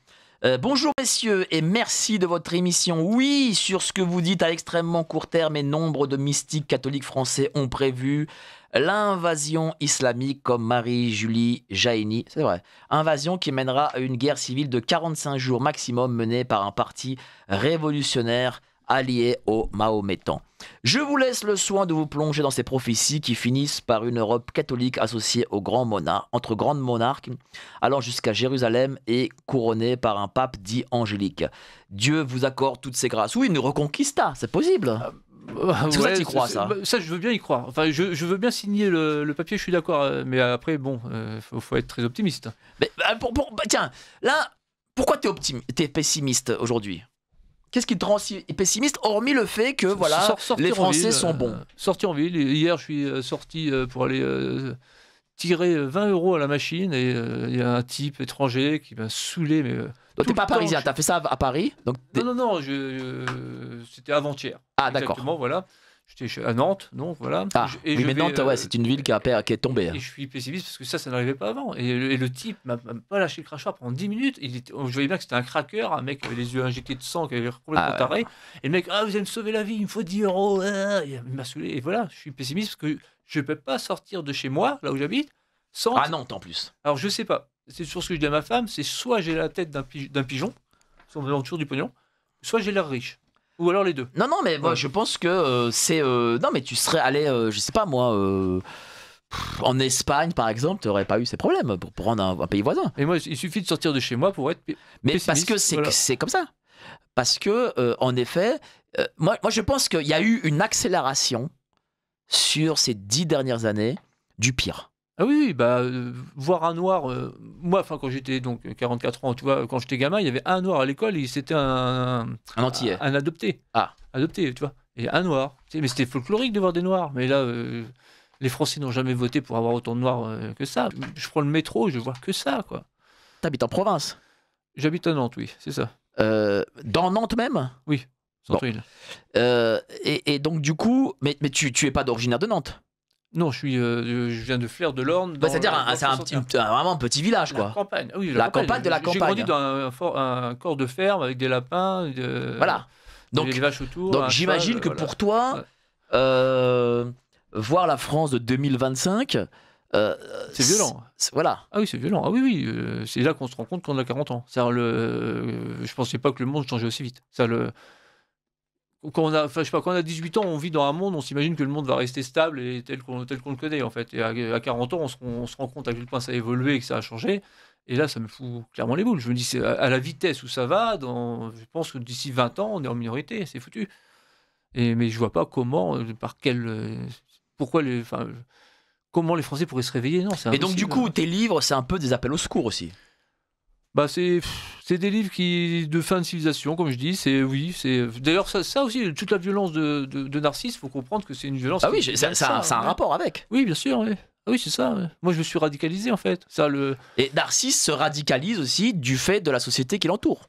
Bonjour messieurs et merci de votre émission. Oui, sur ce que vous dites à extrêmement court terme et nombre de mystiques catholiques français ont prévu l'invasion islamique comme Marie-Julie Jaïni. C'est vrai. Invasion qui mènera à une guerre civile de 45 jours maximum menée par un parti révolutionnaire allié aux mahométans. Je vous laisse le soin de vous plonger dans ces prophéties qui finissent par une Europe catholique associée aux grands monarques, entre grandes monarques, allant jusqu'à Jérusalem et couronnée par un pape dit angélique. Dieu vous accorde toutes ces grâces. Oui, une reconquista, c'est possible. Est-ce que ça, t'y crois, ça? Ça, je veux bien y croire. Enfin, je veux bien signer le papier, je suis d'accord. Mais après, bon, faut être très optimiste. Mais, tiens, là, pourquoi t'es pessimiste aujourd'hui? Qu'est-ce qui te rend si pessimiste, hormis le fait que voilà, Sortir les en Français ville, sont bons? Sortir en ville. Hier, je suis sorti pour aller tirer 20 € à la machine et il y a un type étranger qui m'a saoulé. Mais, Donc t'es pas parisien, t'as fait ça à Paris? Donc, non, c'était avant-hier. Ah, d'accord. Exactement, voilà. J'étais à Nantes, donc voilà. Ah, oui, mais Nantes, ouais, c'est une ville qui est tombée. Et je suis pessimiste parce que ça n'arrivait pas avant. Et le type m'a pas lâché le crachoir pendant 10 minutes. Je voyais bien que c'était un cracker, un mec avec les yeux injectés de sang, qui avait l'air complètement taré. Et le mec, vous allez me sauver la vie, il me faut 10 €. Il m'a saoulé. Et voilà, je suis pessimiste parce que je ne peux pas sortir de chez moi, là où j'habite, sans. Ah, Nantes en plus. Alors je sais pas. C'est sur ce que je dis à ma femme, c'est soit j'ai la tête d'un pigeon, si on me demande toujours du pognon, soit j'ai l'air riche. Ou alors les deux. Non, mais moi, je pense que c'est. Non, mais tu serais allé, je sais pas moi, en Espagne par exemple, tu n'aurais pas eu ces problèmes pour prendre un pays voisin. Et moi, il suffit de sortir de chez moi pour être Mais pessimiste. parce que c'est comme ça. Parce que, en effet, moi, je pense qu'il y a eu une accélération sur ces 10 dernières années du pire. Ah oui, voir un noir, moi, quand j'étais donc 44 ans, tu vois, quand j'étais gamin, il y avait un noir à l'école, et c'était un Antillais. un adopté. Ah. Adopté, tu vois. Et un noir. Tu sais, mais c'était folklorique de voir des noirs. Mais là, les Français n'ont jamais voté pour avoir autant de noirs que ça. Je prends le métro, je vois que ça, quoi. T'habites en province? J'habite à Nantes, oui, c'est ça. Dans Nantes même? Oui, centre-ville. Et donc du coup, mais tu es pas d'originaire de Nantes? Non, je viens de Flers de l'Orne. C'est-à-dire c'est vraiment un petit village, quoi. La campagne. Ah oui, la campagne de la campagne. J'ai grandi dans un corps de ferme avec des lapins, voilà. Donc, des vaches autour. Donc j'imagine que pour toi, voir la France de 2025, c'est violent. Voilà. Ah oui, c'est violent. Ah oui, c'est là qu'on se rend compte qu'on a 40 ans. Je pensais pas que le monde changeait aussi vite. Quand on a 18 ans, on vit dans un monde, on s'imagine que le monde va rester stable et tel qu'on le connaît, en fait. Et à 40 ans, on se rend compte à quel point ça a évolué et que ça a changé. Et là, ça me fout clairement les boules. Je me dis, à la vitesse où ça va, je pense que d'ici 20 ans, on est en minorité, c'est foutu. Mais je vois pas comment, pourquoi comment les Français pourraient se réveiller. Non, c'est Et donc, du impossible. coup, tes livres, c'est un peu des appels au secours aussi. Bah c'est des livres de fin de civilisation, comme je dis. D'ailleurs ça aussi, toute la violence de Narcisse, faut comprendre que c'est une violence. Ah oui, qui ça vient de a un ouais. rapport avec. Oui, bien sûr. Ouais. Ah oui, c'est ça. Ouais. Moi, je me suis radicalisé en fait. Et Narcisse se radicalise aussi du fait de la société qui l'entoure.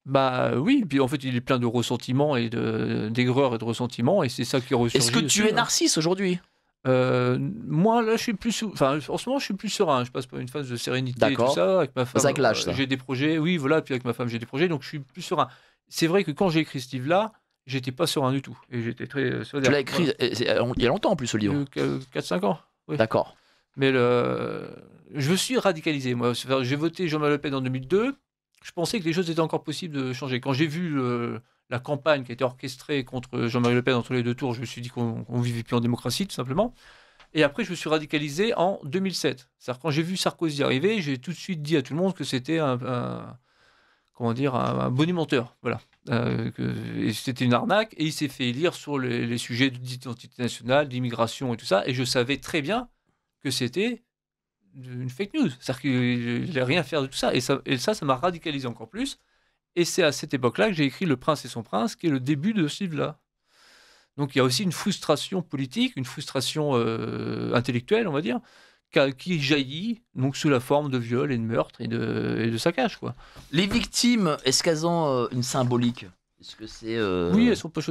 Bah oui. Puis en fait, il est plein de ressentiments et d'aigreur et de ressentiments, et c'est ça qui ressurgit. Est-ce que tu aussi, es Narcisse aujourd'hui? Moi là, je suis en ce moment, je suis plus serein. Je passe par une phase de sérénité et tout D'accord. ça. Avec ma femme, C'est avec l'âge, ça. j'ai des projets. Oui, voilà. Puis avec ma femme, j'ai des projets, donc je suis plus serein. C'est vrai que quand j'ai écrit ce livre-là, j'étais pas serein du tout, et j'étais très Tu solaire. l'as écrit il y a longtemps en plus, ce livre. 4-5 ans. Oui. D'accord. Mais je me suis radicalisé. Moi, j'ai voté Jean-Marie Le Pen en 2002. Je pensais que les choses étaient encore possibles de changer. Quand j'ai vu la campagne qui a été orchestrée contre Jean-Marie Le Pen entre les deux tours, je me suis dit qu'on vivait plus en démocratie, tout simplement. Et après, je me suis radicalisé en 2007. C'est-à-dire, quand j'ai vu Sarkozy arriver, j'ai tout de suite dit à tout le monde que c'était comment dire, un bonimenteur. Voilà. Et c'était une arnaque, et il s'est fait élire sur les sujets d'identité nationale, d'immigration et tout ça. Et je savais très bien que c'était une fake news. C'est-à-dire qu'il n'allait rien faire de tout ça. Et ça m'a radicalisé encore plus. Et c'est à cette époque-là que j'ai écrit Le Prince et son Prince, qui est le début de ce livre-là. Donc il y a aussi une frustration politique, une frustration intellectuelle, on va dire, qui jaillit donc sous la forme de viol et de meurtre et de saccage, quoi. Les victimes, est-ce qu'elles ont une symbolique? Est-ce que c'est. Oui, elles sont pas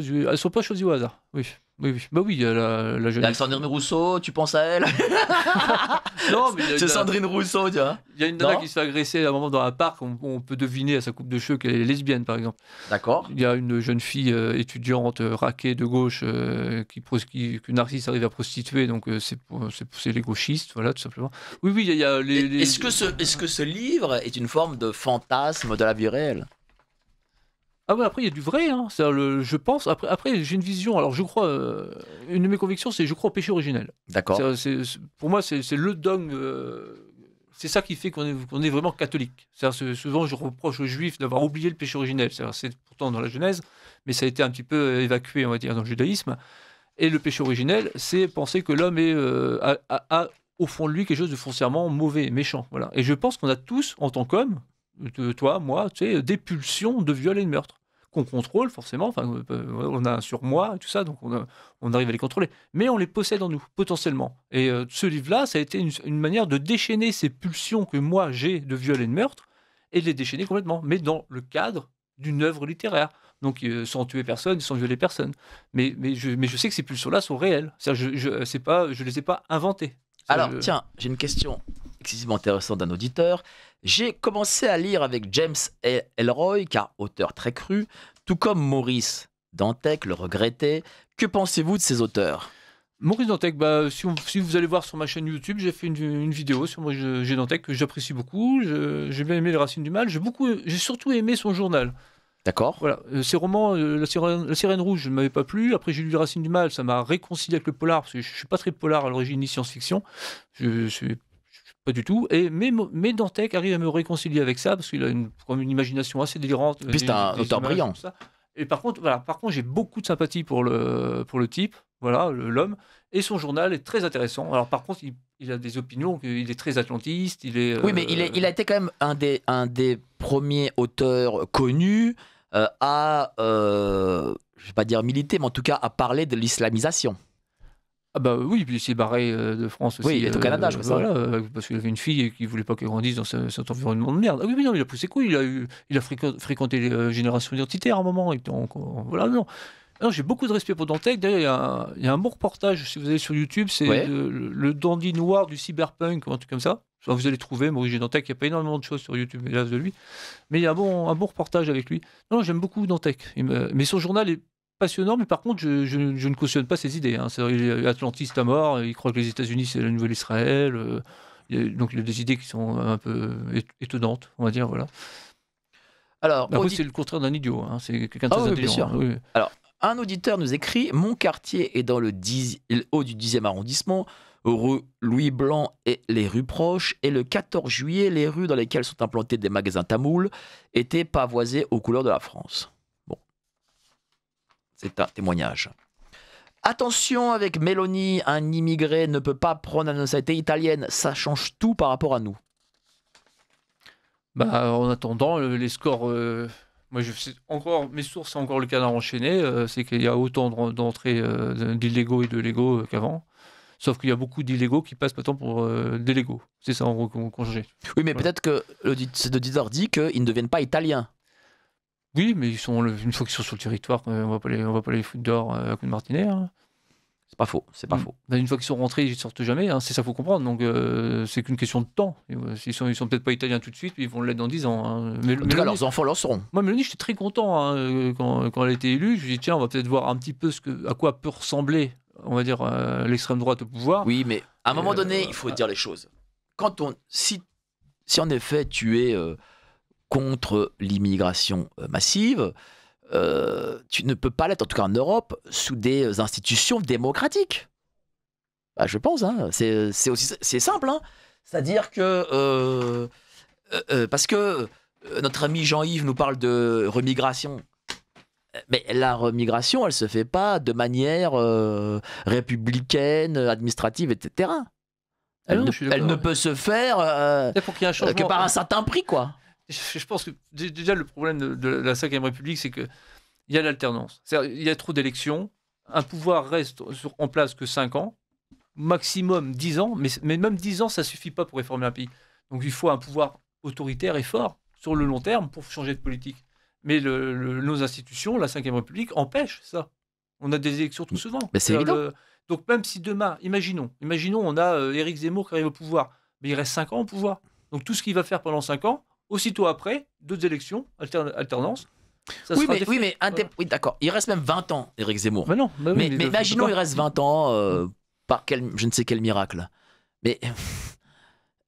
choisies au hasard. Oui. Bah oui, il y a la jeune. Sandrine Rousseau, tu penses à elle? Non, mais c'est Sandrine Rousseau, tu vois. Il y a une nana qui se fait agresser à un moment dans un parc. On peut deviner à sa coupe de cheveux qu'elle est lesbienne, par exemple. D'accord. Il y a une jeune fille étudiante raquée de gauche que Narcisse arrive à prostituer, donc c'est les gauchistes, voilà, tout simplement. Oui, il y a les... Est-ce que ce livre est une forme de fantasme de la vie réelle? Ah ouais, après il y a du vrai, hein. Je pense. Après j'ai une vision. Alors je crois, une de mes convictions, je crois au péché originel. D'accord. Pour moi, c'est le dogme. C'est ça qui fait qu'on est vraiment catholique. Souvent, je reproche aux Juifs d'avoir oublié le péché originel. C'est pourtant dans la Genèse, mais ça a été un petit peu évacué, on va dire, dans le judaïsme. Et le péché originel, c'est penser que l'homme a au fond de lui quelque chose de foncièrement mauvais, méchant. Voilà. Et je pense qu'on a tous, en tant qu'hommes, toi, moi, tu sais, des pulsions de viol et de meurtre qu'on contrôle forcément. Enfin, on a un surmoi et tout ça, donc on arrive à les contrôler. Mais on les possède en nous, potentiellement. Et ce livre-là, ça a été une manière de déchaîner ces pulsions que moi j'ai de viol et de meurtre, et de les déchaîner complètement, mais dans le cadre d'une œuvre littéraire. Donc sans tuer personne, sans violer personne. Mais je sais que ces pulsions-là sont réelles. Je les ai pas inventées. Alors, tiens, j'ai une question excessivement intéressante d'un auditeur. J'ai commencé à lire avec James Ellroy, car auteur très cru, tout comme Maurice Dantec le regrettait. Que pensez-vous de ces auteurs? Maurice Dantec, si vous allez voir sur ma chaîne YouTube, j'ai fait une vidéo sur Maurice Dantec que j'apprécie beaucoup. J'ai bien aimé Les Racines du Mal. J'ai surtout aimé son journal. D'accord. Voilà, ces romans, la Sirène Rouge ne m'avait pas plu. Après, j'ai lu Les Racines du Mal, ça m'a réconcilié avec le polar, parce que je ne suis pas très polar à l'origine, ni science-fiction. Je suis pas du tout. Mais Dantec arrive à me réconcilier avec ça, parce qu'il a une imagination assez délirante. Puis c'est un auteur brillant. Et par contre, j'ai beaucoup de sympathie pour le type, voilà, l'homme. Et son journal est très intéressant. Alors par contre, il a des opinions, il est très atlantiste. Oui, mais il a été quand même un des premiers auteurs connus je vais pas dire militer, mais en tout cas à parler de l'islamisation. Ah bah oui, puis il s'est barré de France aussi. Oui, il est au Canada, je crois. Voilà, parce qu'il avait une fille qui voulait pas qu'elle grandisse dans cet environnement de merde. Ah oui, mais non, il a poussé quoi? Il a fréquenté les générations identitaires à un moment. Voilà, non. Alors, j'ai beaucoup de respect pour Dantec. D'ailleurs, il y a un bon reportage, si vous allez sur YouTube, c'est le dandy noir du cyberpunk, ou un truc comme ça. Enfin, vous allez trouver Maurice Dantec. Il n'y a pas énormément de choses sur YouTube, hélas, de lui. Mais il y a un bon reportage avec lui. Non, j'aime beaucoup Dantec. Mais son journal est passionnant, mais par contre, je ne cautionne pas ses idées. Hein. Il est atlantiste à mort, il croit que les États-Unis, c'est la nouvelle Israël. Donc, il a des idées qui sont un peu étonnantes, on va dire. Voilà. Alors, après, c'est le contraire d'un idiot. Hein. C'est quelqu'un de très intelligent. Bien sûr. Oui. Alors, un auditeur nous écrit: mon quartier est dans le haut du 10e arrondissement, rue Louis Blanc et les rues proches, et le 14 juillet, les rues dans lesquelles sont implantés des magasins tamouls étaient pavoisées aux couleurs de la France. Bon. C'est un témoignage. Attention avec Mélanie, un immigré ne peut pas prendre la nationalité italienne. Ça change tout par rapport à nous. Bah, en attendant, les scores. Moi, mes sources, c'est encore le canard enchaîné. C'est qu'il y a autant d'entrées d'illégaux et de légaux qu'avant. Sauf qu'il y a beaucoup d'illégaux qui passent maintenant pour des légaux. C'est ça, en gros, qu'on jette. Oui, mais peut-être que l'auditeur dit qu'ils ne deviennent pas italiens. Oui, mais une fois qu'ils sont sur le territoire, on va pas les foutre dehors à coup de martinet. Hein. C'est pas faux, c'est pas faux. Bah, une fois qu'ils sont rentrés, ils ne sortent jamais. Hein. C'est ça qu'il faut comprendre. Donc, c'est qu'une question de temps. Ils sont peut-être pas italiens tout de suite, mais ils vont l'être dans 10 ans. Hein. En tout cas, leurs enfants le seront. Moi, Mélanie, j'étais très content hein, quand elle a été élue. Je lui ai dit, tiens, on va peut-être voir un petit peu à quoi peut ressembler, on va dire, l'extrême droite au pouvoir. Oui, mais à un moment donné, il faut dire les choses. Si en effet tu es contre l'immigration massive, tu ne peux pas l'être, en tout cas en Europe, sous des institutions démocratiques. Bah, je pense, hein, c'est simple. Hein. C'est-à-dire que parce que notre ami Jean-Yves nous parle de remigration. Mais la remigration, elle se fait pas de manière républicaine, administrative, etc. Elle ne peut se faire que par un certain prix, quoi. Je pense que déjà le problème de la Ve République, c'est qu'il y a l'alternance. Il y a trop d'élections, un pouvoir reste en place que 5 ans, maximum 10 ans, mais même 10 ans, ça ne suffit pas pour réformer un pays. Donc il faut un pouvoir autoritaire et fort sur le long terme pour changer de politique. Mais nos institutions, la Ve République, empêchent ça. On a des élections trop souvent. Mais c'est évident. Donc même si demain, imaginons on a Éric Zemmour qui arrive au pouvoir, mais il reste 5 ans au pouvoir. Donc tout ce qu'il va faire pendant 5 ans, aussitôt après, d'autres élections, alternance. Oui, d'accord. Il reste même 20 ans, Éric Zemmour. Mais non. Mais imaginons, il reste 20 ans par je ne sais quel miracle. Mais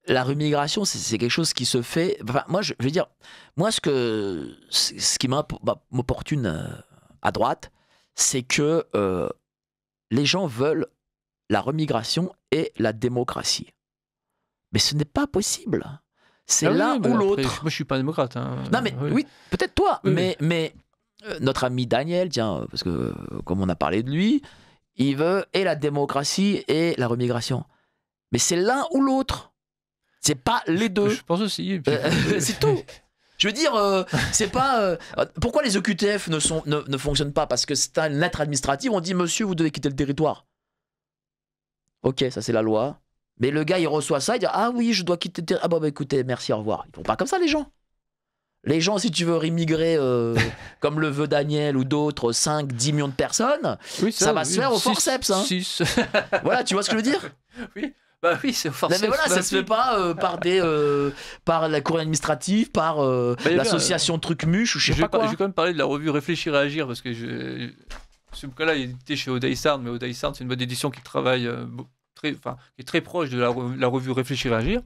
la remigration, c'est quelque chose qui se fait. Enfin, moi, je veux dire, ce qui m'opportune à droite, c'est que les gens veulent la remigration et la démocratie. Mais ce n'est pas possible. C'est l'un ou l'autre. Moi, je suis pas démocrate. Hein. Non, mais oui, peut-être toi. Oui, mais notre ami Daniel, tiens, parce que comme on a parlé de lui, il veut et la démocratie et la remigration. Mais c'est l'un ou l'autre. C'est pas les deux. Je pense aussi. C'est tout. Je veux dire, c'est pas. Pourquoi les OQTF ne fonctionnent pas? Parce que c'est une lettre administrative, on dit monsieur, vous devez quitter le territoire. Ok, ça c'est la loi. Mais le gars, il reçoit ça, il dit ah oui, je dois quitter le territoire. Ah bah écoutez, merci, au revoir. Ils font pas comme ça, les gens. Les gens, si tu veux rémigrer, comme le veut Daniel ou d'autres, 5, 10 millions de personnes, ça va se faire au forceps. Hein. 6. Voilà, tu vois ce que je veux dire? Oui. Bah oui, c'est au forceps. Mais voilà, ça se fait pas par la cour administrative, par l'association Trucmuche ou je sais pas quoi. Je vais quand même parler de la revue Réfléchir et Agir parce que ce cas-là, il était chez Odaïsard, mais Odaïsard, c'est une boîte d'édition qui travaille qui est très proche de la revue Réfléchir et Agir,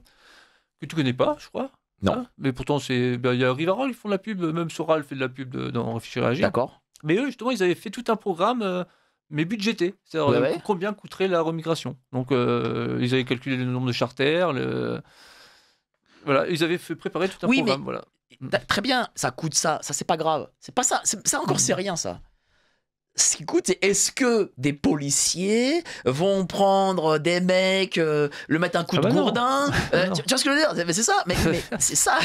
que tu connais pas, je crois. Non. Hein, mais pourtant, il y a Rivarol, ils font de la pub, même Soral fait de la pub dans Réfléchir et Agir. D'accord. Mais eux, justement, ils avaient fait tout un programme, mais budgété. C'est-à-dire combien coûterait la remigration. Donc, ils avaient calculé le nombre de charters, voilà, ils avaient préparé tout un programme. Mais voilà. Très bien, ça coûte ça c'est pas grave. C'est pas ça, ça encore, c'est rien, ça. Ce qui coûte, c'est est-ce que des policiers vont prendre des mecs, le mettre un coup de gourdin tu vois ce que je veux dire? C'est ça, mais c'est ça.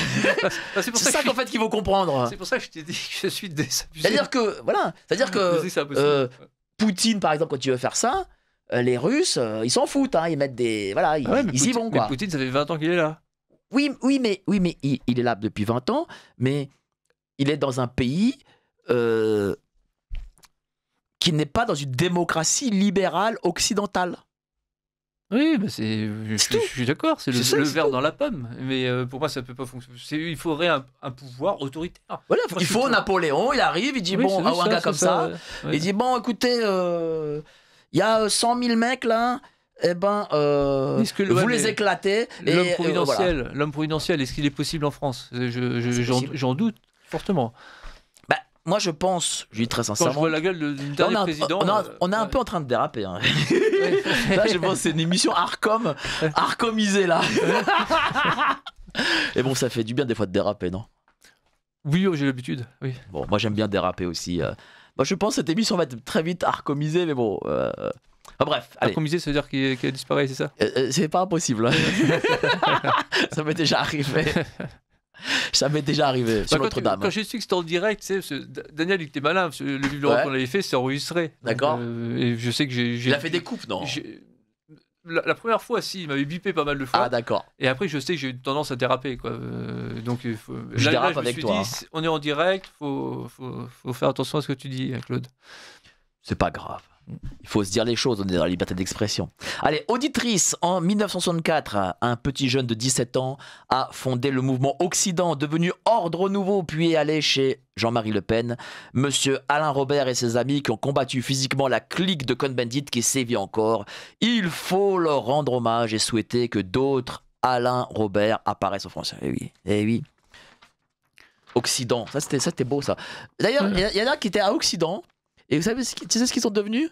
C'est ça qu'en fait qu'il faut comprendre. C'est pour ça que je t'ai dit que je suis désabusé. C'est-à-dire que Poutine, par exemple, quand tu veux faire ça, les Russes, ils s'en foutent, hein, ils mettent des, voilà, ils y vont, quoi. Mais Poutine, ça fait 20 ans qu'il est là. Oui, mais il est là depuis 20 ans, mais il est dans un pays qui n'est pas dans une démocratie libérale occidentale. Oui, mais je suis d'accord, c'est le verre dans la pomme. Mais pour moi, ça ne peut pas fonctionner. Il faudrait un pouvoir autoritaire. Voilà, il faut Napoléon, il arrive, il dit un gars comme ça, il dit bon, écoutez, il y a 100 000 mecs là. Eh ben, vous les éclatez. L'homme providentiel, est-ce qu'il est possible en France? J'en doute fortement. Moi, je pense, je dis très sincèrement. Quand je vois la gueule du dernier président. On est un peu en train de déraper. Hein. Là, je pense que c'est une émission Arcomisée, là. Et bon, ça fait du bien des fois de déraper, non? Oui, j'ai l'habitude. Oui. Bon, moi, j'aime bien déraper aussi. Moi, je pense que cette émission va être très vite arcomisée, mais bon. Bref, allez. Arcomisé, ça veut dire qu'il disparaît, c'est ça? C'est pas impossible. Ça m'est déjà arrivé. Ça m'est déjà arrivé sur Notre-Dame. Quand je sais que c'était en direct, tu sais, Daniel, il était malin. Parce que le livre qu'on avait fait, c'est enregistré. D'accord. Et je sais que j'ai. Il a fait des coupes, non? La première fois, si, il m'avait bipé pas mal de fois. Ah, d'accord. Et après, je sais que j'ai eu tendance à déraper, quoi. Donc, je dérape je me avec suis toi. dit, on est en direct, faut faire attention à ce que tu dis, Claude. C'est pas grave. Il faut se dire les choses, on est dans la liberté d'expression. Allez, auditrice, en 1964, un petit jeune de 17 ans a fondé le mouvement Occident, devenu Ordre Nouveau, puis est allé chez Jean-Marie Le Pen, monsieur Alain Robert et ses amis qui ont combattu physiquement la clique de Cohn-Bendit qui sévit encore. Il faut leur rendre hommage et souhaiter que d'autres Alain Robert apparaissent en France. Eh oui. Occident, ça c'était beau ça. D'ailleurs, il y en a qui étaient à Occident. Et tu sais ce qu'ils sont devenus?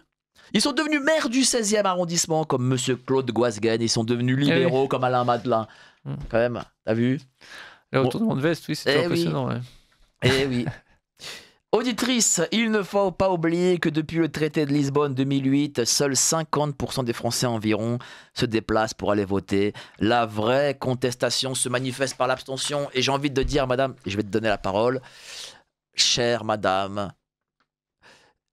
Ils sont devenus maires du 16e arrondissement, comme monsieur Claude Guasguen. Ils sont devenus libéraux, comme Alain Madelin. Quand même, t'as vu? Le retournement de veste, oui, c'est impressionnant. Ouais. Eh oui. Auditrice, il ne faut pas oublier que depuis le traité de Lisbonne 2008, seuls 50% des Français environ se déplacent pour aller voter. La vraie contestation se manifeste par l'abstention. Et j'ai envie de dire, madame, et je vais te donner la parole, chère madame,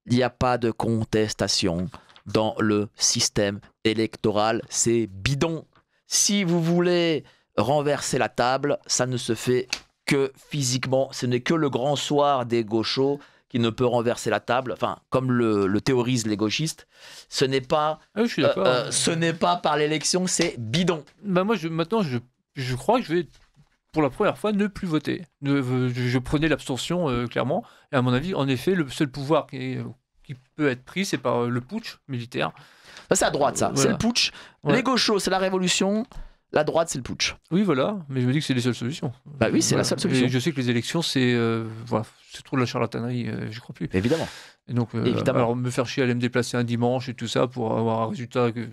il n'y a pas de contestation dans le système électoral, c'est bidon. Si vous voulez renverser la table, ça ne se fait que physiquement. Ce n'est que le grand soir des gauchos qui ne peut renverser la table, enfin, comme le théorisent les gauchistes. Ce n'est pas, ce n'est pas par l'élection, c'est bidon. Bah moi, maintenant, je crois que je vais, pour la première fois, ne plus voter. Je prenais l'abstention, clairement. Et à mon avis, en effet, le seul pouvoir qui peut être pris, c'est par le putsch militaire. Ça, c'est à droite, ça. Voilà. C'est le putsch. Ouais. Les gauchos, c'est la révolution. La droite, c'est le putsch. Oui, voilà. Mais je me dis que c'est les seules solutions. Bah oui, c'est la seule solution. Et je sais que les élections, c'est trop de la charlatanerie. Je crois plus. Évidemment. Et donc, alors me faire chier à aller me déplacer un dimanche et tout ça pour avoir un résultat que...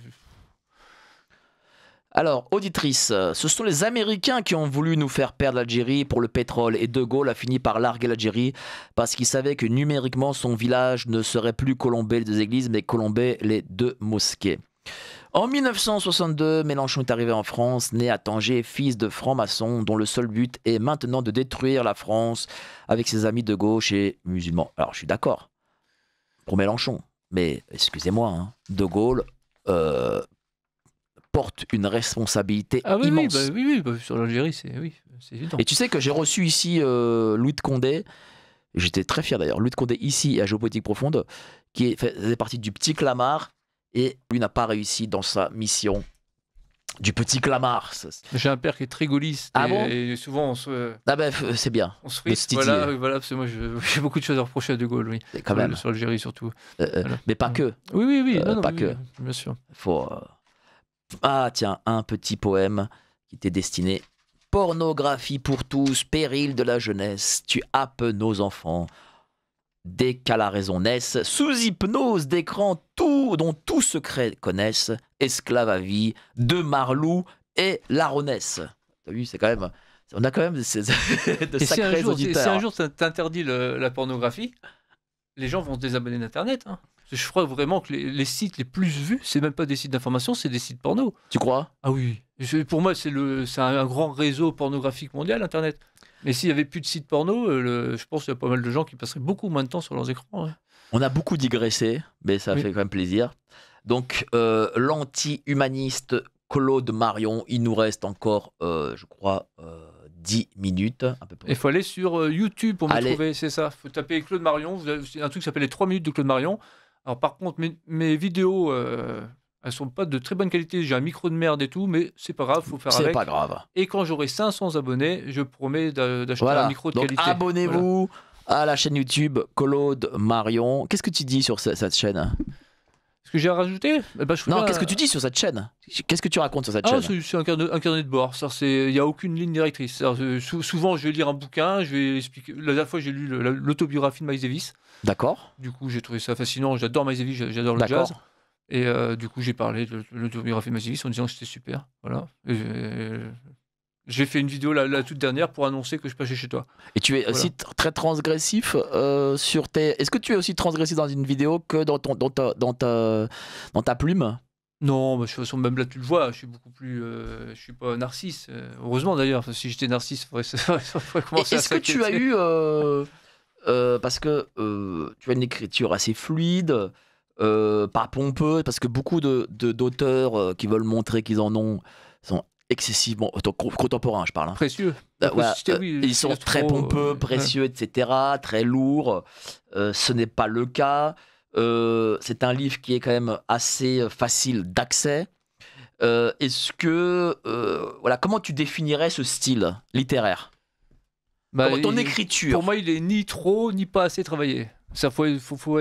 Alors, auditrice, ce sont les Américains qui ont voulu nous faire perdre l'Algérie pour le pétrole et De Gaulle a fini par larguer l'Algérie parce qu'il savait que numériquement son village ne serait plus Colombey les 2 églises mais Colombey les 2 mosquées. En 1962, Mélenchon est arrivé en France, né à Tanger, fils de franc-maçon dont le seul but est maintenant de détruire la France avec ses amis de gauche et musulmans. Alors, je suis d'accord pour Mélenchon, mais excusez-moi, hein, De Gaulle... porte une responsabilité immense. Oui, sur l'Algérie, c'est évident. Et tu sais que j'ai reçu ici Louis de Condé, j'étais très fier d'ailleurs, Louis de Condé ici à Géopolitique Profonde, qui faisait partie du Petit Clamart, et lui n'a pas réussi dans sa mission du Petit Clamart. J'ai un père qui est très gaulliste, et souvent on se... Ah ben, c'est bien. On se frite, voilà, parce que moi j'ai beaucoup de choses à reprocher à De Gaulle, oui. Quand même. Sur l'Algérie surtout. Mais pas que. Oui, pas que. Bien sûr. Faut... Ah tiens, un petit poème qui t'est destiné. Pornographie pour tous, péril de la jeunesse, tu happes nos enfants. Dès qu'à la raison naissent, sous hypnose d'écran, dont tout secret connaissent, esclave à vie, de Marlou et Laronesse. T'as vu, c'est quand même... On a quand même de sacrés auditeurs. Si un jour t'interdis la pornographie, les gens vont se désabonner d'Internet, hein. Je crois vraiment que les sites les plus vus, c'est même pas des sites d'information, c'est des sites porno. Tu crois? Ah oui. Pour moi, c'est un grand réseau pornographique mondial, Internet. Mais s'il y avait plus de sites porno, je pense qu'il y a pas mal de gens qui passeraient beaucoup moins de temps sur leurs écrans. Ouais. On a beaucoup digressé, mais ça fait quand même plaisir. Donc, l'anti-humaniste Claude Marion, il nous reste encore, je crois... 10 minutes à peu près. Il faut aller sur YouTube pour me trouver, c'est ça. Il faut taper Claude Marion. C'est un truc qui s'appelle les 3 minutes de Claude Marion. Alors par contre, mes vidéos, elles sont pas de très bonne qualité. J'ai un micro de merde et tout, mais c'est pas grave, faut faire avec. C'est pas grave. Et quand j'aurai 500 abonnés, je promets d'acheter un micro de donc qualité. Abonnez-vous à la chaîne YouTube Claude Marion. Qu'est-ce que tu dis sur cette chaîne? Ce que j'ai à rajouter? Non, qu'est-ce que tu dis sur cette chaîne? Qu'est-ce que tu racontes sur cette chaîne? C'est un carnet de bord. Il n'y a aucune ligne directrice. Souvent, je vais lire un bouquin, je vais expliquer. La dernière fois, j'ai lu l'autobiographie de Miles Davis. D'accord. Du coup, j'ai trouvé ça fascinant. J'adore Miles Davis, j'adore le jazz. Et du coup, j'ai parlé de l'autobiographie de Miles Davis en disant que c'était super. Voilà. J'ai fait une vidéo la toute dernière pour annoncer que je passais chez toi. Et tu es Voilà. aussi très transgressif sur tes. Est-ce que tu es aussi transgressif dans une vidéo que dans ta plume? Non, bah, de toute façon, même là, tu le vois, je suis beaucoup plus. Je suis pas narcisse. Heureusement d'ailleurs, parce que si j'étais narcisse, faudrait Et commencer à est-ce que tu as s'inquiéter. eu. Parce que tu as une écriture assez fluide, pas pompeux, parce que beaucoup d'auteurs qui veulent montrer qu'ils en ont sont excessivement. Contemporains, je parle. Hein. Précieux. La Voilà, préciosité, oui, ils s'il y sont a très trop. pompeux, Ouais. précieux, etc., très lourds. Ce n'est pas le cas. C'est un livre qui est quand même assez facile d'accès. Est-ce que. Voilà, comment tu définirais ce style littéraire? Bah, Ton pour écriture. moi, il est ni trop ni pas assez travaillé. Ça faut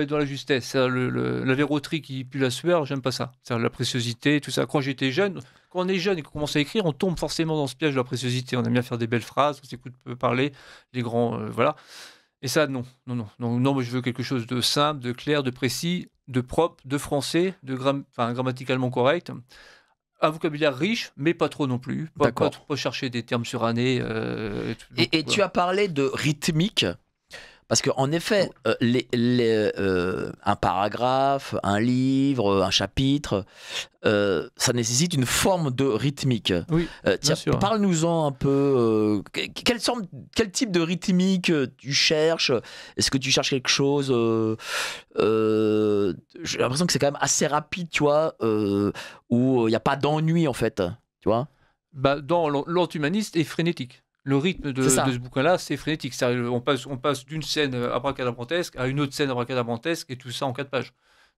être dans la justesse. La verroterie qui pue la sueur, j'aime pas ça. C'est la préciosité, tout ça. Quand j'étais jeune, quand on est jeune et qu'on commence à écrire, on tombe forcément dans ce piège de la préciosité. On aime bien faire des belles phrases, on s'écoute parler, les grands, voilà. Et ça, non, non, non, non, non. Moi, je veux quelque chose de simple, de clair, de précis, de propre, de français, grammaticalement correct. Un vocabulaire riche, mais pas trop non plus. D'accord. Pas chercher des termes surannés. Donc, Et tu voilà. as parlé de rythmique. Parce qu'en effet, un paragraphe, un livre, un chapitre, ça nécessite une forme de rythmique. Oui, bien Tiens, sûr. parle-nous-en un peu. Quel type de rythmique tu cherches? Est-ce que tu cherches quelque chose j'ai l'impression que c'est quand même assez rapide, tu vois, où il n'y a pas d'ennui en fait, tu vois? Bah, dans l'antihumaniste est frénétique. Le rythme C'est de ça. ce bouquin-là, c'est frénétique. On passe d'une scène abracadabrantesque à une autre scène abracadabrantesque et tout ça en 4 pages.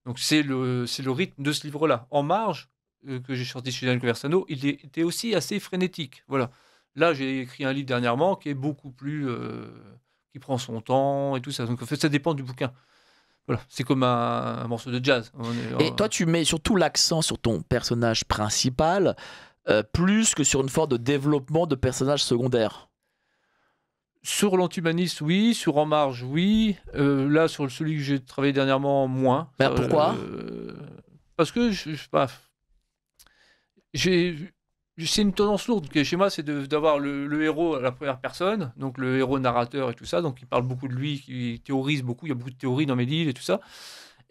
Donc c'est le rythme de ce livre-là. En marge, que j'ai sorti chez Daniel Conversano, il était aussi assez frénétique. Voilà. Là, j'ai écrit un livre dernièrement qui est beaucoup plus, qui prend son temps et tout ça. Donc en fait, ça dépend du bouquin. Voilà. C'est comme un morceau de jazz. Et toi, tu mets surtout l'accent sur ton personnage principal, plus que sur une forme de développement de personnages secondaires. Sur l'antihumaniste, oui. Sur En Marge, oui. Là, sur celui que j'ai travaillé dernièrement, moins. Ben, pourquoi? Parce que je sais pas. J'ai, c'est une tendance lourde que chez moi, c'est d'avoir le héros à la première personne, donc le héros narrateur et tout ça, donc il parle beaucoup de lui, qui théorise beaucoup. Il y a beaucoup de théories dans mes livres et tout ça.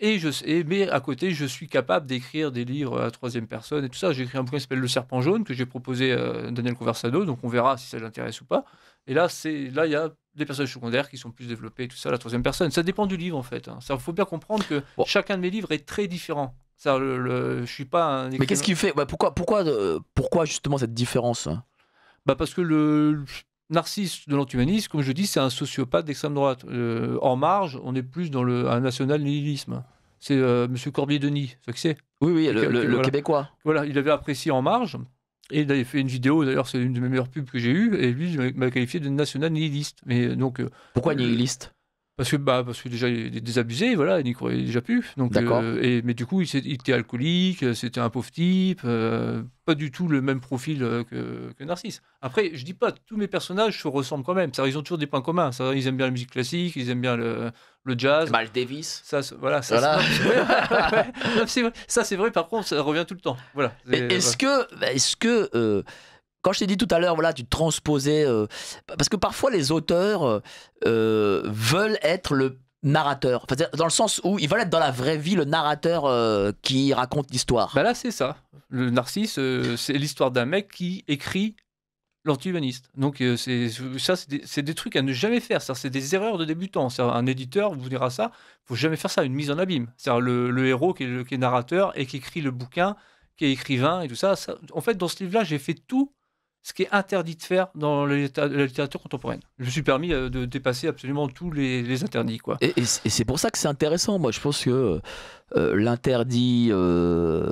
Mais à côté, je suis capable d'écrire des livres à la troisième personne et tout ça. J'ai écrit un bouquin qui s'appelle Le Serpent Jaune, que j'ai proposé à Daniel Conversano, donc on verra si ça l'intéresse ou pas. Et là, il y a des personnages secondaires qui sont plus développés et tout ça, à la troisième personne. Ça dépend du livre, en fait. Il faut bien comprendre que Bon. chacun de mes livres est très différent. Ça, je suis pas un Mais écrivain. qu'est-ce qui fait pourquoi justement cette différence? Bah parce que le Narcisse de l'antihumanisme, comme je dis, c'est un sociopathe d'extrême droite. En marge, on est plus dans un national-nihilisme. C'est Monsieur Corbier-Denis, ça que c'est. Oui, oui, le Voilà. Québécois. Voilà, il avait apprécié En Marge, et il avait fait une vidéo, d'ailleurs c'est une de mes meilleures pubs que j'ai eues, et lui il m'a qualifié de national-nihiliste. Mais donc, Pourquoi le- nihiliste? parce que déjà il est désabusé, voilà, il n'y croyait déjà plus. Donc, D'accord. mais du coup il était alcoolique, c'était un pauvre type, pas du tout le même profil que Narcisse. Après, je dis pas, tous mes personnages se ressemblent quand même. Ça, ils ont toujours des points communs. Ça, ils aiment bien la musique classique, ils aiment bien le jazz. Miles Davis. Voilà, Voilà. c'est vrai. Non, c'est vrai. Ça, c'est vrai. Par contre, ça revient tout le temps. Voilà. Est-ce que quand je t'ai dit tout à l'heure, voilà, tu transposais parce que parfois les auteurs veulent être le narrateur, enfin, dans le sens où ils veulent être dans la vraie vie le narrateur qui raconte l'histoire. Bah là, c'est ça. Le Narcisse, c'est l'histoire d'un mec qui écrit l'anti-humaniste. Donc, c'est des trucs à ne jamais faire. C'est des erreurs de débutants. Un éditeur vous dira ça. Il faut jamais faire ça. Une mise en abîme. C'est le héros qui est narrateur et qui écrit le bouquin, qui est écrivain et tout ça. En fait, dans ce livre-là, j'ai fait tout ce qui est interdit de faire dans la littérature contemporaine. Je me suis permis de dépasser absolument tous les interdits, quoi. Et c'est pour ça que c'est intéressant. Moi, je pense que l'interdit a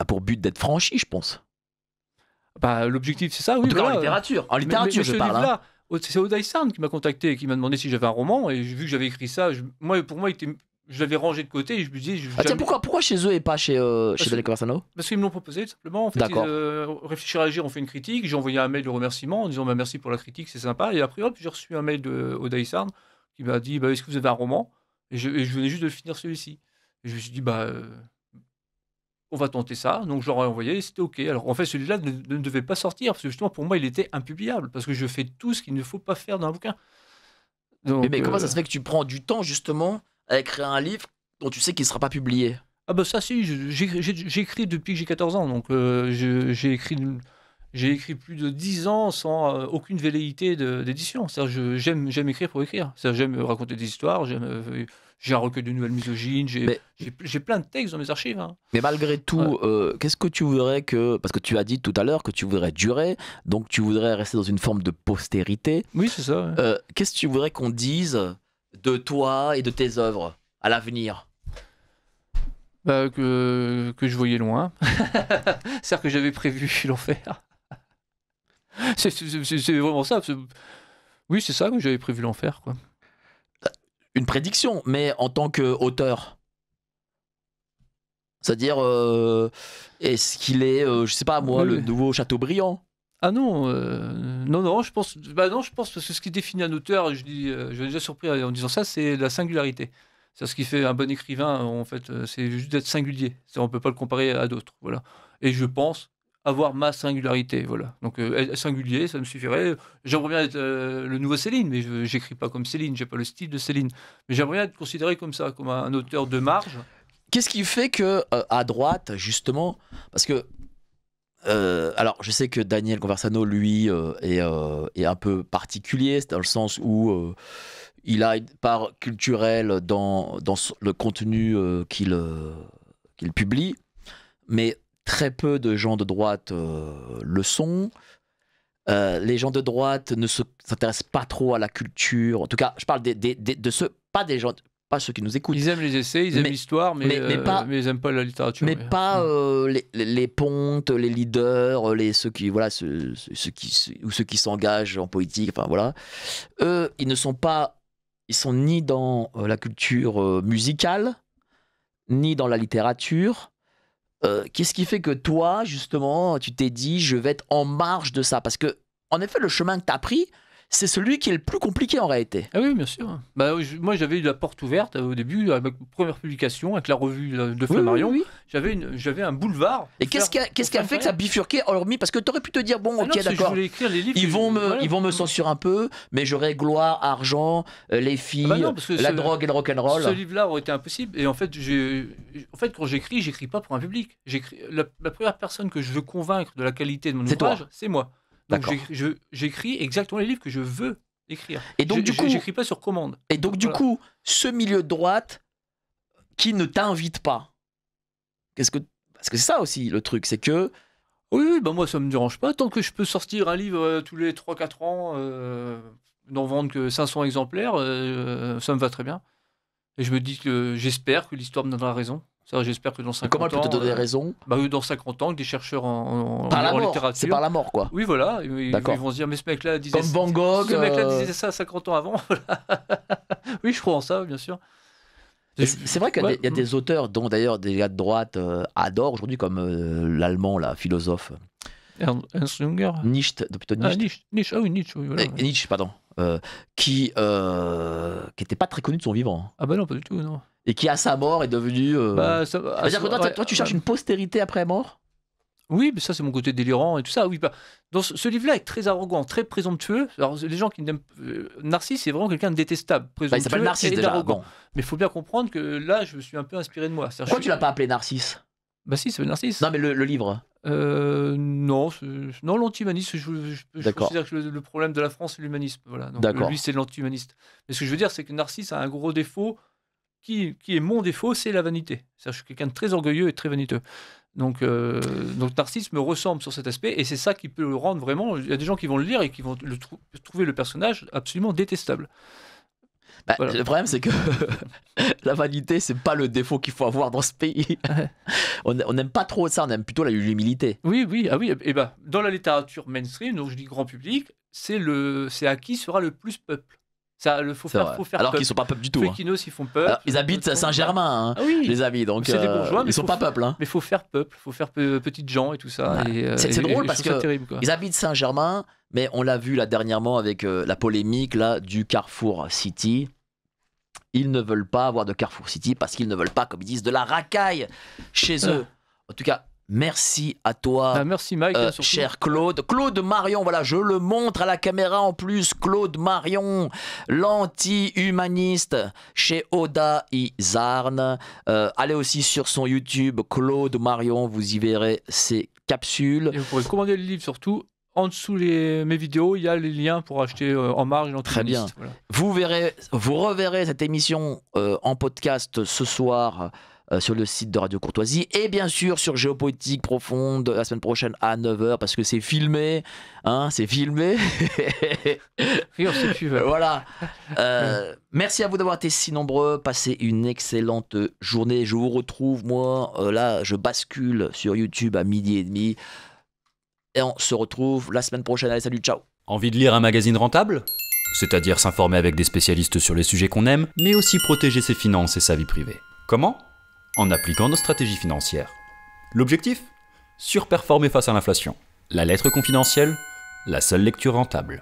pour but d'être franchi, je pense. Bah, l'objectif, c'est ça, En oui. tout cas, en Voilà. littérature. En littérature, Mais je ce parle. Hein. livre-là, c'est Odaï Sound qui m'a contacté et qui m'a demandé si j'avais un roman. Et vu que j'avais écrit ça, pour moi, je l'avais rangé de côté et je me disais. Ah tiens, pourquoi chez eux et pas chez Daniel Conversano? Parce qu'ils me l'ont proposé, tout simplement. En fait, D'accord. Réfléchir à agir, on fait une critique. J'ai envoyé un mail de remerciement en disant bah, merci pour la critique, c'est sympa. Et après, hop, j'ai reçu un mail de Odaï Sound qui m'a dit bah, est-ce que vous avez un roman et je venais juste de finir celui-ci. Et je me suis dit bah. on va tenter ça. Donc, je leur ai envoyé et c'était OK. Alors, en fait, celui-là ne devait pas sortir parce que justement, pour moi, il était impubliable parce que je fais tout ce qu'il ne faut pas faire dans un bouquin. Donc, Mais comment ça se fait que tu prends du temps justement à écrire un livre dont tu sais qu'il ne sera pas publié? ah bah ça, si, j'écris depuis que j'ai 14 ans. Donc, j'ai écrit plus de 10 ans sans aucune velléité d'édition. C'est-à-dire, j'aime écrire pour écrire. C'est-à-dire, j'aime raconter des histoires, j'ai un recueil de nouvelles misogynes, Mais, j'ai plein de textes dans mes archives. Hein. mais malgré tout, qu'est-ce que tu voudrais que... Parce que tu as dit tout à l'heure que tu voudrais durer, donc tu voudrais rester dans une forme de postérité. Oui, c'est ça. Ouais. Qu'est-ce que tu voudrais qu'on dise de toi et de tes œuvres à l'avenir? Bah, que je voyais loin. C'est-à-dire que j'avais prévu l'enfer. C'est vraiment ça. Oui, c'est ça que j'avais prévu l'enfer, quoi. Une prédiction, mais en tant qu'auteur. C'est-à-dire, est-ce qu'il est, je sais pas moi, Oui, le oui. nouveau Chateaubriand? Ah non, non, je pense, non, je pense parce que ce qui définit un auteur, je suis déjà surpris en disant ça, c'est la singularité. C'est ce qui fait un bon écrivain, en fait, c'est juste d'être singulier. On peut pas le comparer à d'autres, voilà. Et je pense avoir ma singularité, voilà. Donc être singulier, ça me suffirait. J'aimerais bien être le nouveau Céline, mais j'écris pas comme Céline, j'ai pas le style de Céline. Mais j'aimerais bien être considéré comme ça, comme un auteur de marge. Qu'est-ce qui fait que à droite, justement, parce que alors je sais que Daniel Conversano, lui, est un peu particulier, c'est dans le sens où il a une part culturelle dans le contenu qu'il publie, mais très peu de gens de droite le sont. Les gens de droite ne s'intéressent pas trop à la culture. En tout cas, je parle de ceux, pas des gens, pas ceux qui nous écoutent. Ils aiment les essais, ils aiment l'histoire, mais ils n'aiment pas la littérature. Mais pas les pontes, les leaders, ceux qui s'engagent en politique. Enfin voilà, eux, ils sont ni dans la culture musicale, ni dans la littérature. Qu'est-ce qui fait que toi, justement, tu t'es dit, je vais être en marge de ça? Parce que, en effet, le chemin que tu as pris, c'est celui qui est le plus compliqué en réalité. Ah oui, bien sûr. Bah, moi, j'avais eu la porte ouverte au début, à ma première publication, avec la revue de Flammarion. Oui. J'avais un boulevard. Et qu'est-ce qui a fait que ça a bifurqué, hormis parce que tu aurais pu te dire, bon, ok, d'accord, je voulais écrire les livres. ils vont me censurer un peu, mais j'aurai gloire, argent, les filles, non, parce que la drogue et le rock'n'roll. Ce livre-là aurait été impossible. Et en fait, quand j'écris pas pour un public. La première personne que je veux convaincre de la qualité de mon ouvrage, c'est moi. Donc j'écris exactement les livres que je veux écrire. Et donc du coup, j'écris pas sur commande. Et donc du coup, ce milieu de droite qui ne t'invite pas, parce que c'est ça aussi le truc, c'est que oui, bah moi ça me dérange pas tant que je peux sortir un livre tous les 3-4 ans, n'en vendre que 500 exemplaires, ça me va très bien. Et je me dis que j'espère que l'histoire me donnera raison. J'espère que dans 50 ans... Comment elle peut te donner raison? Dans 50 ans, que des chercheurs en littérature... C'est par la mort, quoi. Oui, voilà. Ils vont se dire, mais ce mec-là disait... Comme Van Gogh... Ce mec-là disait ça 50 ans avant. Oui, je crois en ça, bien sûr. C'est vrai qu'il y a des auteurs, dont d'ailleurs des gars de droite adorent aujourd'hui, comme l'allemand, la philosophe... Ernst Jünger. Nietzsche, plutôt Nietzsche. Nietzsche, oui, voilà. Nietzsche, pardon. Qui n'était pas très connu de son vivant. Ah bah non, pas du tout, non. Et qui à sa mort est devenu... C'est-à-dire que toi, tu cherches une postérité après mort? Oui, mais ça c'est mon côté délirant et tout ça. Oui, bah, dans ce livre-là est très arrogant, très présomptueux. Alors les gens qui n'aiment Narcisse, c'est vraiment quelqu'un de détestable, présomptueux. Il s'appelle Narcisse déjà. Bon. Mais il faut bien comprendre que là, je me suis un peu inspiré de moi. Pourquoi tu l'as pas appelé Narcisse? Bah si, c'est Narcisse. Non, mais le livre. Non, l'anti-humaniste, je considère que le problème de la France, c'est l'humanisme. Voilà. Donc, lui, c'est l'anti-humaniste. Mais ce que je veux dire, c'est que Narcisse a un gros défaut, qui est mon défaut, c'est la vanité. C'est-à-dire, je suis quelqu'un de très orgueilleux et très vaniteux. Donc Narcisse me ressemble sur cet aspect, et c'est ça qui peut le rendre vraiment... Il y a des gens qui vont le lire et qui vont trouver le personnage absolument détestable. Voilà. Le problème, c'est que la vanité, c'est pas le défaut qu'il faut avoir dans ce pays. On n'aime pas trop ça, on aime plutôt l'humilité. Oui, et dans la littérature mainstream, donc je dis grand public, c'est à qui sera le plus peuple. Faut faire alors qu'ils sont pas peuple du tout. Fékinos, ils font peuple. Alors, ils habitent à Saint-Germain, les amis, donc c'est des bourgeois, ils sont pas peuple. Mais il faut faire peuple, il faut faire petites gens et tout ça. C'est drôle parce que ils habitent Saint-Germain, mais on l'a vu là dernièrement avec la polémique là du Carrefour City. Ils ne veulent pas avoir de Carrefour City parce qu'ils ne veulent pas, comme ils disent, de la racaille chez eux. En tout cas, merci à toi. Merci Mike. Cher Claude. Claude Marion, voilà, je le montre à la caméra en plus. Claude Marion, l'anti-humaniste chez Oda Izarn. Allez aussi sur son YouTube, Claude Marion, vous y verrez ses capsules. Et vous pourrez commander le livre surtout. En dessous mes vidéos, il y a les liens pour acheter en marge. Très bien. Voilà. Vous reverrez cette émission en podcast ce soir sur le site de Radio Courtoisie et bien sûr sur Géopolitique Profonde la semaine prochaine à 9h parce que c'est filmé, hein, c'est filmé. Oui, on sait plus. Voilà. Merci à vous d'avoir été si nombreux. Passez une excellente journée. Je vous retrouve, moi, là, je bascule sur YouTube à 12h30 et on se retrouve la semaine prochaine. Allez, salut, ciao. Envie de lire un magazine rentable ? C'est-à-dire s'informer avec des spécialistes sur les sujets qu'on aime, mais aussi protéger ses finances et sa vie privée. Comment ? En appliquant nos stratégies financières. L'objectif ? Surperformer face à l'inflation. La lettre confidentielle ? La seule lecture rentable.